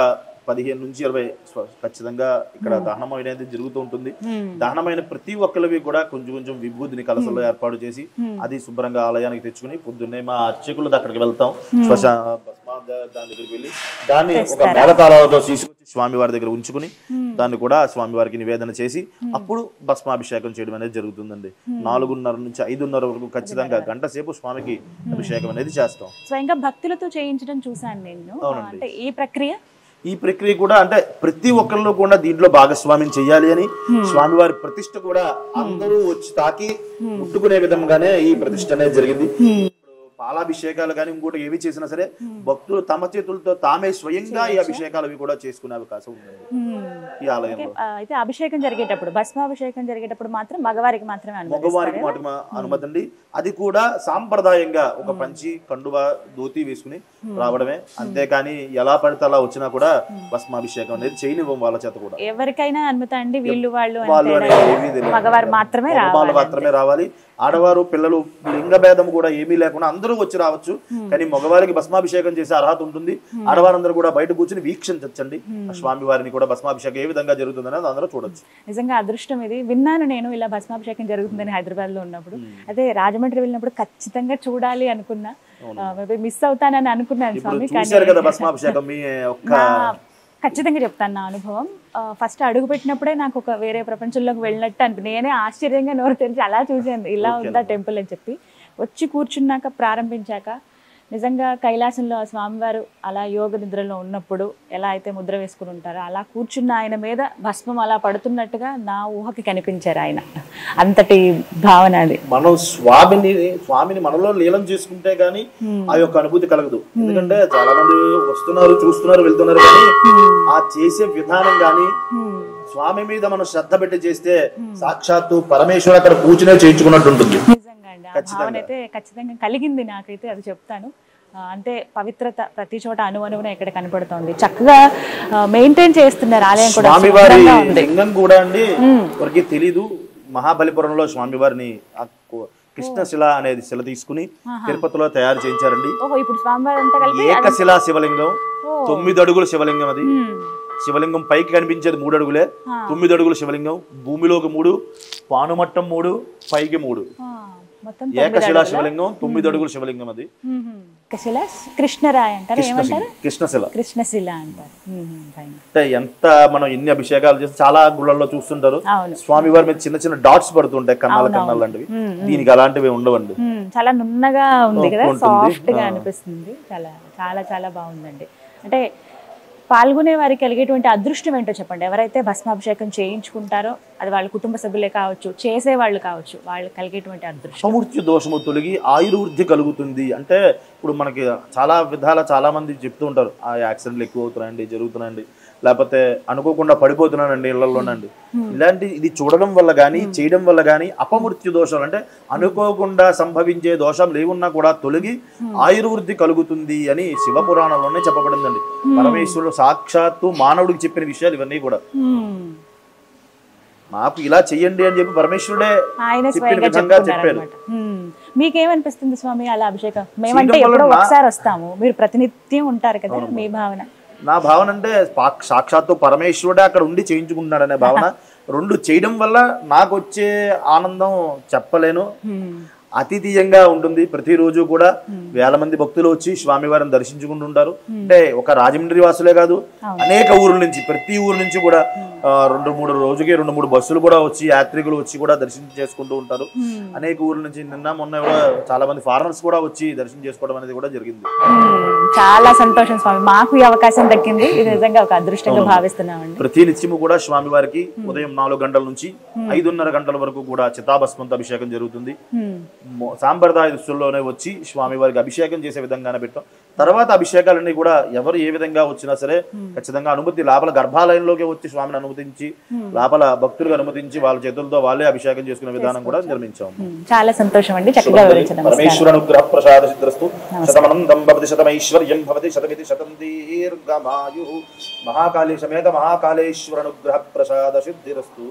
15 నుంచి 20 ఖచ్చితంగా ఇక్కడ దహనం అనేది జరుగుతూ ఉంటుంది. దహనమైన ప్రతి ఒక్కరివి కూడా కొంచెం కొంచెం విభూతిని కలసల్లో ఏర్పాటు చేసి అది శుభ్రంగా ఆలయానికి తెచ్చుకుని పొద్దున్నే మా అర్చకులు అక్కడికి వెళ్తాం. దాని దగ్గరికి వెళ్ళి దాన్ని ఒక మేళతాళాలతో తీసుకొచ్చి స్వామి వారి దగ్గర ఉంచుకుని దాన్ని కూడా స్వామి వారికి నివేదన చేసి అప్పుడు భస్మాభిషేకం చేయడం అనేది జరుగుతుందండి. 4:30 నుంచి 5:30 వరకు ఖచ్చితంగా గంట సేపు స్వామికి అభిషేకం అనేది చేస్తాం. స్వయంగా భక్తులతో చేయించడం చూసాను నేను. అంటే ఈ ప్రక్రియ కూడా అంటే ప్రతి ఒక్కరిలో కూడా దీంట్లో భాగస్వామ్యం చెయ్యాలి అని స్వామివారి ప్రతిష్ఠ కూడా అందరూ వచ్చి తాకి ముట్టుకునే విధంగానే ఈ ప్రతిష్ఠ అనేది జరిగింది. పాలాభిషేకాలు కానీ ఇంకోటి ఏవి చేసినా సరే భక్తులు తమ చేతులతో తామే స్వయంగా ఈ అభిషేకాలు అవి కూడా చేసుకునే అవకాశం ఉంటుంది ఈ ఆలయంలో. అయితే అభిషేకం జరిగేటప్పుడు, భస్మాభిషేకం జరిగేటప్పుడు మాత్రం మగవారికి మాత్రమే అనుమతి అండి. అది కూడా సాంప్రదాయంగా ఒక పంచి కండువా ధోతి వేసుకుని రావడమే, అంతేకాని ఎలా పడితే అలా వచ్చినా కూడా భస్మాభిషేకం అనేది చేయనివ్వం వాళ్ళ చేత కూడా. ఎవరికైనా అనుమతి అండి, వాళ్ళు మగవారు మాత్రమే రావాలి. ఆడవారు పిల్లలు లింగ భేదం కూడా ఏమీ లేకుండా అందరూ వచ్చి రావచ్చు. కానీ మగవారికి భస్మాభిషేకం చేసే అర్హత ఉంటుంది. ఆడవారందరూ కూడా బయట కూర్చొని వీక్షించండి స్వామి వారిని కూడా భస్మాభిషేకం ఏ విధంగా జరుగుతుందని అందరూ చూడొచ్చు. నిజంగా అదృష్టం ఇది. విన్నాను నేను ఇలా భస్మాభిషేకం జరుగుతుందని హైదరాబాద్ లో ఉన్నప్పుడు. అదే రాజమండ్రి వెళ్ళినప్పుడు ఖచ్చితంగా చూడాలి అనుకున్నా, మిస్ అవుతానని అనుకున్నాను స్వామి. ఖచ్చితంగా చెప్తాను నా అనుభవం. ఫస్ట్ అడుగు పెట్టినప్పుడే నాకు ఒక వేరే ప్రపంచంలోకి వెళ్ళినట్టు అనిపి నేనే ఆశ్చర్యంగా నోరు తెరిచి అలా చూసాను, ఇలా ఉందా టెంపుల్ అని చెప్పి. వచ్చి కూర్చున్నాక ప్రారంభించాక నిజంగా కైలాసంలో స్వామివారు అలా యోగ నిద్రలో ఉన్నప్పుడు ఎలా అయితే ముద్ర వేసుకుని ఉంటారో అలా కూర్చున్న ఆయన మీద భస్మం అలా పడుతున్నట్టుగా నా ఊహకి కనిపించారు ఆయన. అంతటి భావన అది. మనం స్వామిని మనలో లీలం చేసుకుంటే గానీ ఆ యొక్క అనుభూతి కలగదు. ఎందుకంటే చాలా మంది వస్తున్నారు, చూస్తున్నారు, వెళ్తున్నారు, కానీ ఆ చేసే విధానం గానీ స్వామి మీద మనం శ్రద్ధ పెట్టి చేస్తే సాక్షాత్తు పరమేశ్వరుడు అక్కడ కూర్చునే చేయించుకున్నట్టు ఉంటుంది. భావన అయితే ఖచ్చితంగా కలిగింది నాకైతే, అది చెప్తాను. అంటే పవిత్రత ప్రతి చోట అణువణువున ఇక్కడ కనపడుతోంది. చక్కగా మెయింటైన్ చేస్తున్నారు ఆలయం కూడా. స్వామివారి లింగం కూడా అండి ఎవరికి తెలీదు. మహాబలిపురంలో స్వామివారిని కృష్ణశిల అనేది శిల తీసుకుని తిరుపతిలో తయారు చేయించారండి. ఇప్పుడు స్వామివారి ఏకశిలా శివలింగం, 9 అడుగుల శివలింగం. అది శివలింగం పైకి కనిపించేది 3 అడుగులే, 9 అడుగుల శివలింగం. భూమిలోకి 3, పానుమట్టం 3, పైకి 3. ఏకశిలా శివలింగం, 9 అడుగుల శివలింగం. అది కృష్ణరాయ అంటారు, ఏమంటారు? కృష్ణశిల అంటారు. అంటే ఎంత మనం ఎన్ని అభిషేకాలు చేస్తే చాలా గుళ్ళల్లో చూస్తుంటారు స్వామి వారి మీద చిన్న చిన్న డాట్స్ పడుతుంటాయి, కన్నాలు లాంటివి. దీనికి అలాంటివి ఉండవండి. చాలా నున్నగా ఉంది కదా, సాఫ్ట్ గా అనిపిస్తుంది. చాలా చాలా చాలా బాగుందండి. అంటే పాల్గొనే వారికి కలిగేటువంటి అదృష్టం ఏంటో చెప్పండి. ఎవరైతే భస్మాభిషేకం చేయించుకుంటారో అది వాళ్ళ కుటుంబ సభ్యులే కావచ్చు, చేసేవాళ్ళు కావచ్చు, వాళ్ళు కలిగేటువంటి అదృష్టం. అపమృత్యు దోషము తొలగి ఆయుర్వృద్ధి కలుగుతుంది. అంటే ఇప్పుడు మనకి చాలా విధాల చాలా మంది చెప్తూ ఉంటారు, ఆ యాక్సిడెంట్లు ఎక్కువ అవుతున్నాయండి, జరుగుతున్నాయండి, లేకపోతే అనుకోకుండా పడిపోతున్నానండి ఇళ్లలోనండి. ఇలాంటి ఇది చూడడం వల్ల కానీ చేయడం వల్ల కానీ అపమృత్యు దోషాలు అంటే అనుకోకుండా సంభవించే దోషాలు ఏమున్నా కూడా తొలగి ఆయుర్వృద్ధి కలుగుతుంది అని శివపురాణంలోనే చెప్పబడిందండి. పరమేశ్వరుడు సాక్షాత్తు మానవుడికి చెప్పిన విషయాలు ఇవన్నీ కూడా. నాకు ఇలా చెయ్యండి అని చెప్పి పరమేశ్వరుడే చెప్పిన విధంగా చెప్పారు. మీకేమనిపిస్తుంది స్వామి అలా అభిషేకం? మేమంటే ఎప్పుడో ఒకసారి వస్తాము, మీరు ప్రతినిత్యం ఉంటారు కదా, మీ భావన? నా భావన అంటే సాక్షాత్తు పరమేశ్వరుడే అక్కడ ఉండి చేయించుకుంటున్నాడు అనే భావన. 2 చేయడం వల్ల నాకు వచ్చే ఆనందం చెప్పలేను. అతిథీయంగా ఉంటుంది. ప్రతిరోజు కూడా వేల మంది భక్తులు వచ్చి స్వామివారిని దర్శించుకుంటుంటారు. అంటే ఒక రాజమండ్రి వాసులే కాదు, అనేక ఊర్ల నుంచి, ప్రతి ఊరు నుంచి కూడా 2-3 బస్సులు కూడా వచ్చి యాత్రికులు వచ్చి కూడా దర్శనం చేసుకుంటూ ఉంటారు. అనేక ఊర్ల నుంచి నిన్న మొన్న కూడా చాలా మంది ఫారినర్స్ కూడా వచ్చి దర్శనం చేసుకోవడం అనేది కూడా జరిగింది. చాలా సంతోషం స్వామి, మాకు ఈ అవకాశం దక్కింది. ఇది నిజంగా ఒక అదృష్టంగా భావిస్తున్నామండి. ప్రతి నిత్యము కూడా స్వామి వారికి ఉదయం 4 గంటల నుంచి 5:30 గంటల వరకు కూడా చితాభస్మంతో అభిషేకం జరుగుతుంది. సాంప్రదాయ దుస్తుల్లోనే వచ్చి స్వామి వారికి అభిషేకం చేసే విధంగానే పెట్టాం. తర్వాత అభిషేకాలన్నీ కూడా ఎవరు ఏ విధంగా వచ్చినా సరే ఖచ్చితంగా అనుమతి లోపల గర్భాలయంలోకి వచ్చి స్వామిని అనుమతించి లోపల భక్తులకు అనుమతించి వాళ్ళ చేతులతో వాళ్ళే అభిషేకం చేసుకునే విధానం కూడా నిర్మించాం. చాలా సంతోషం అండి, చక్కగా వివరించారు. పరమేశ్వర అనుగ్రహ ప్రసాద సిద్ధిరస్తు. శతమనందం భవతి శతమైశ్వర్యం భవతి శతమితి శతం దీర్ఘమాయు. మహాకాళీ సమేత మహాకాళేశ్వర అనుగ్రహ ప్రసాద సిద్ధిరస్తు.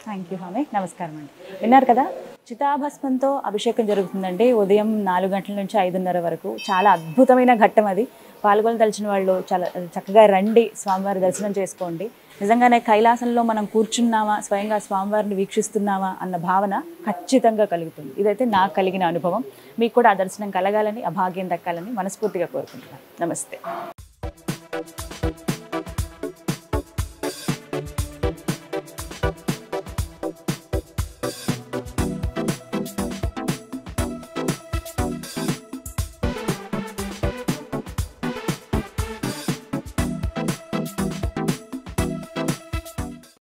థ్యాంక్ యూ స్వామి, నమస్కారం అండి. విన్నారు కదా, చితాభస్మంతో అభిషేకం జరుగుతుందండి ఉదయం 4 గంటల నుంచి 5:30 వరకు. చాలా అద్భుతమైన ఘట్టం అది. పాల్గొనదలిచిన వాళ్ళు చాలా చక్కగా రండి, స్వామివారి దర్శనం చేసుకోండి. నిజంగానే కైలాసంలో మనం కూర్చున్నామా, స్వయంగా స్వామివారిని వీక్షిస్తున్నామా అన్న భావన ఖచ్చితంగా కలుగుతుంది. ఇదైతే నాకు కలిగిన అనుభవం. మీకు కూడా ఆ దర్శనం కలగాలని, ఆ భాగ్యం దక్కాలని మనస్ఫూర్తిగా కోరుకుంటున్నాను. నమస్తే.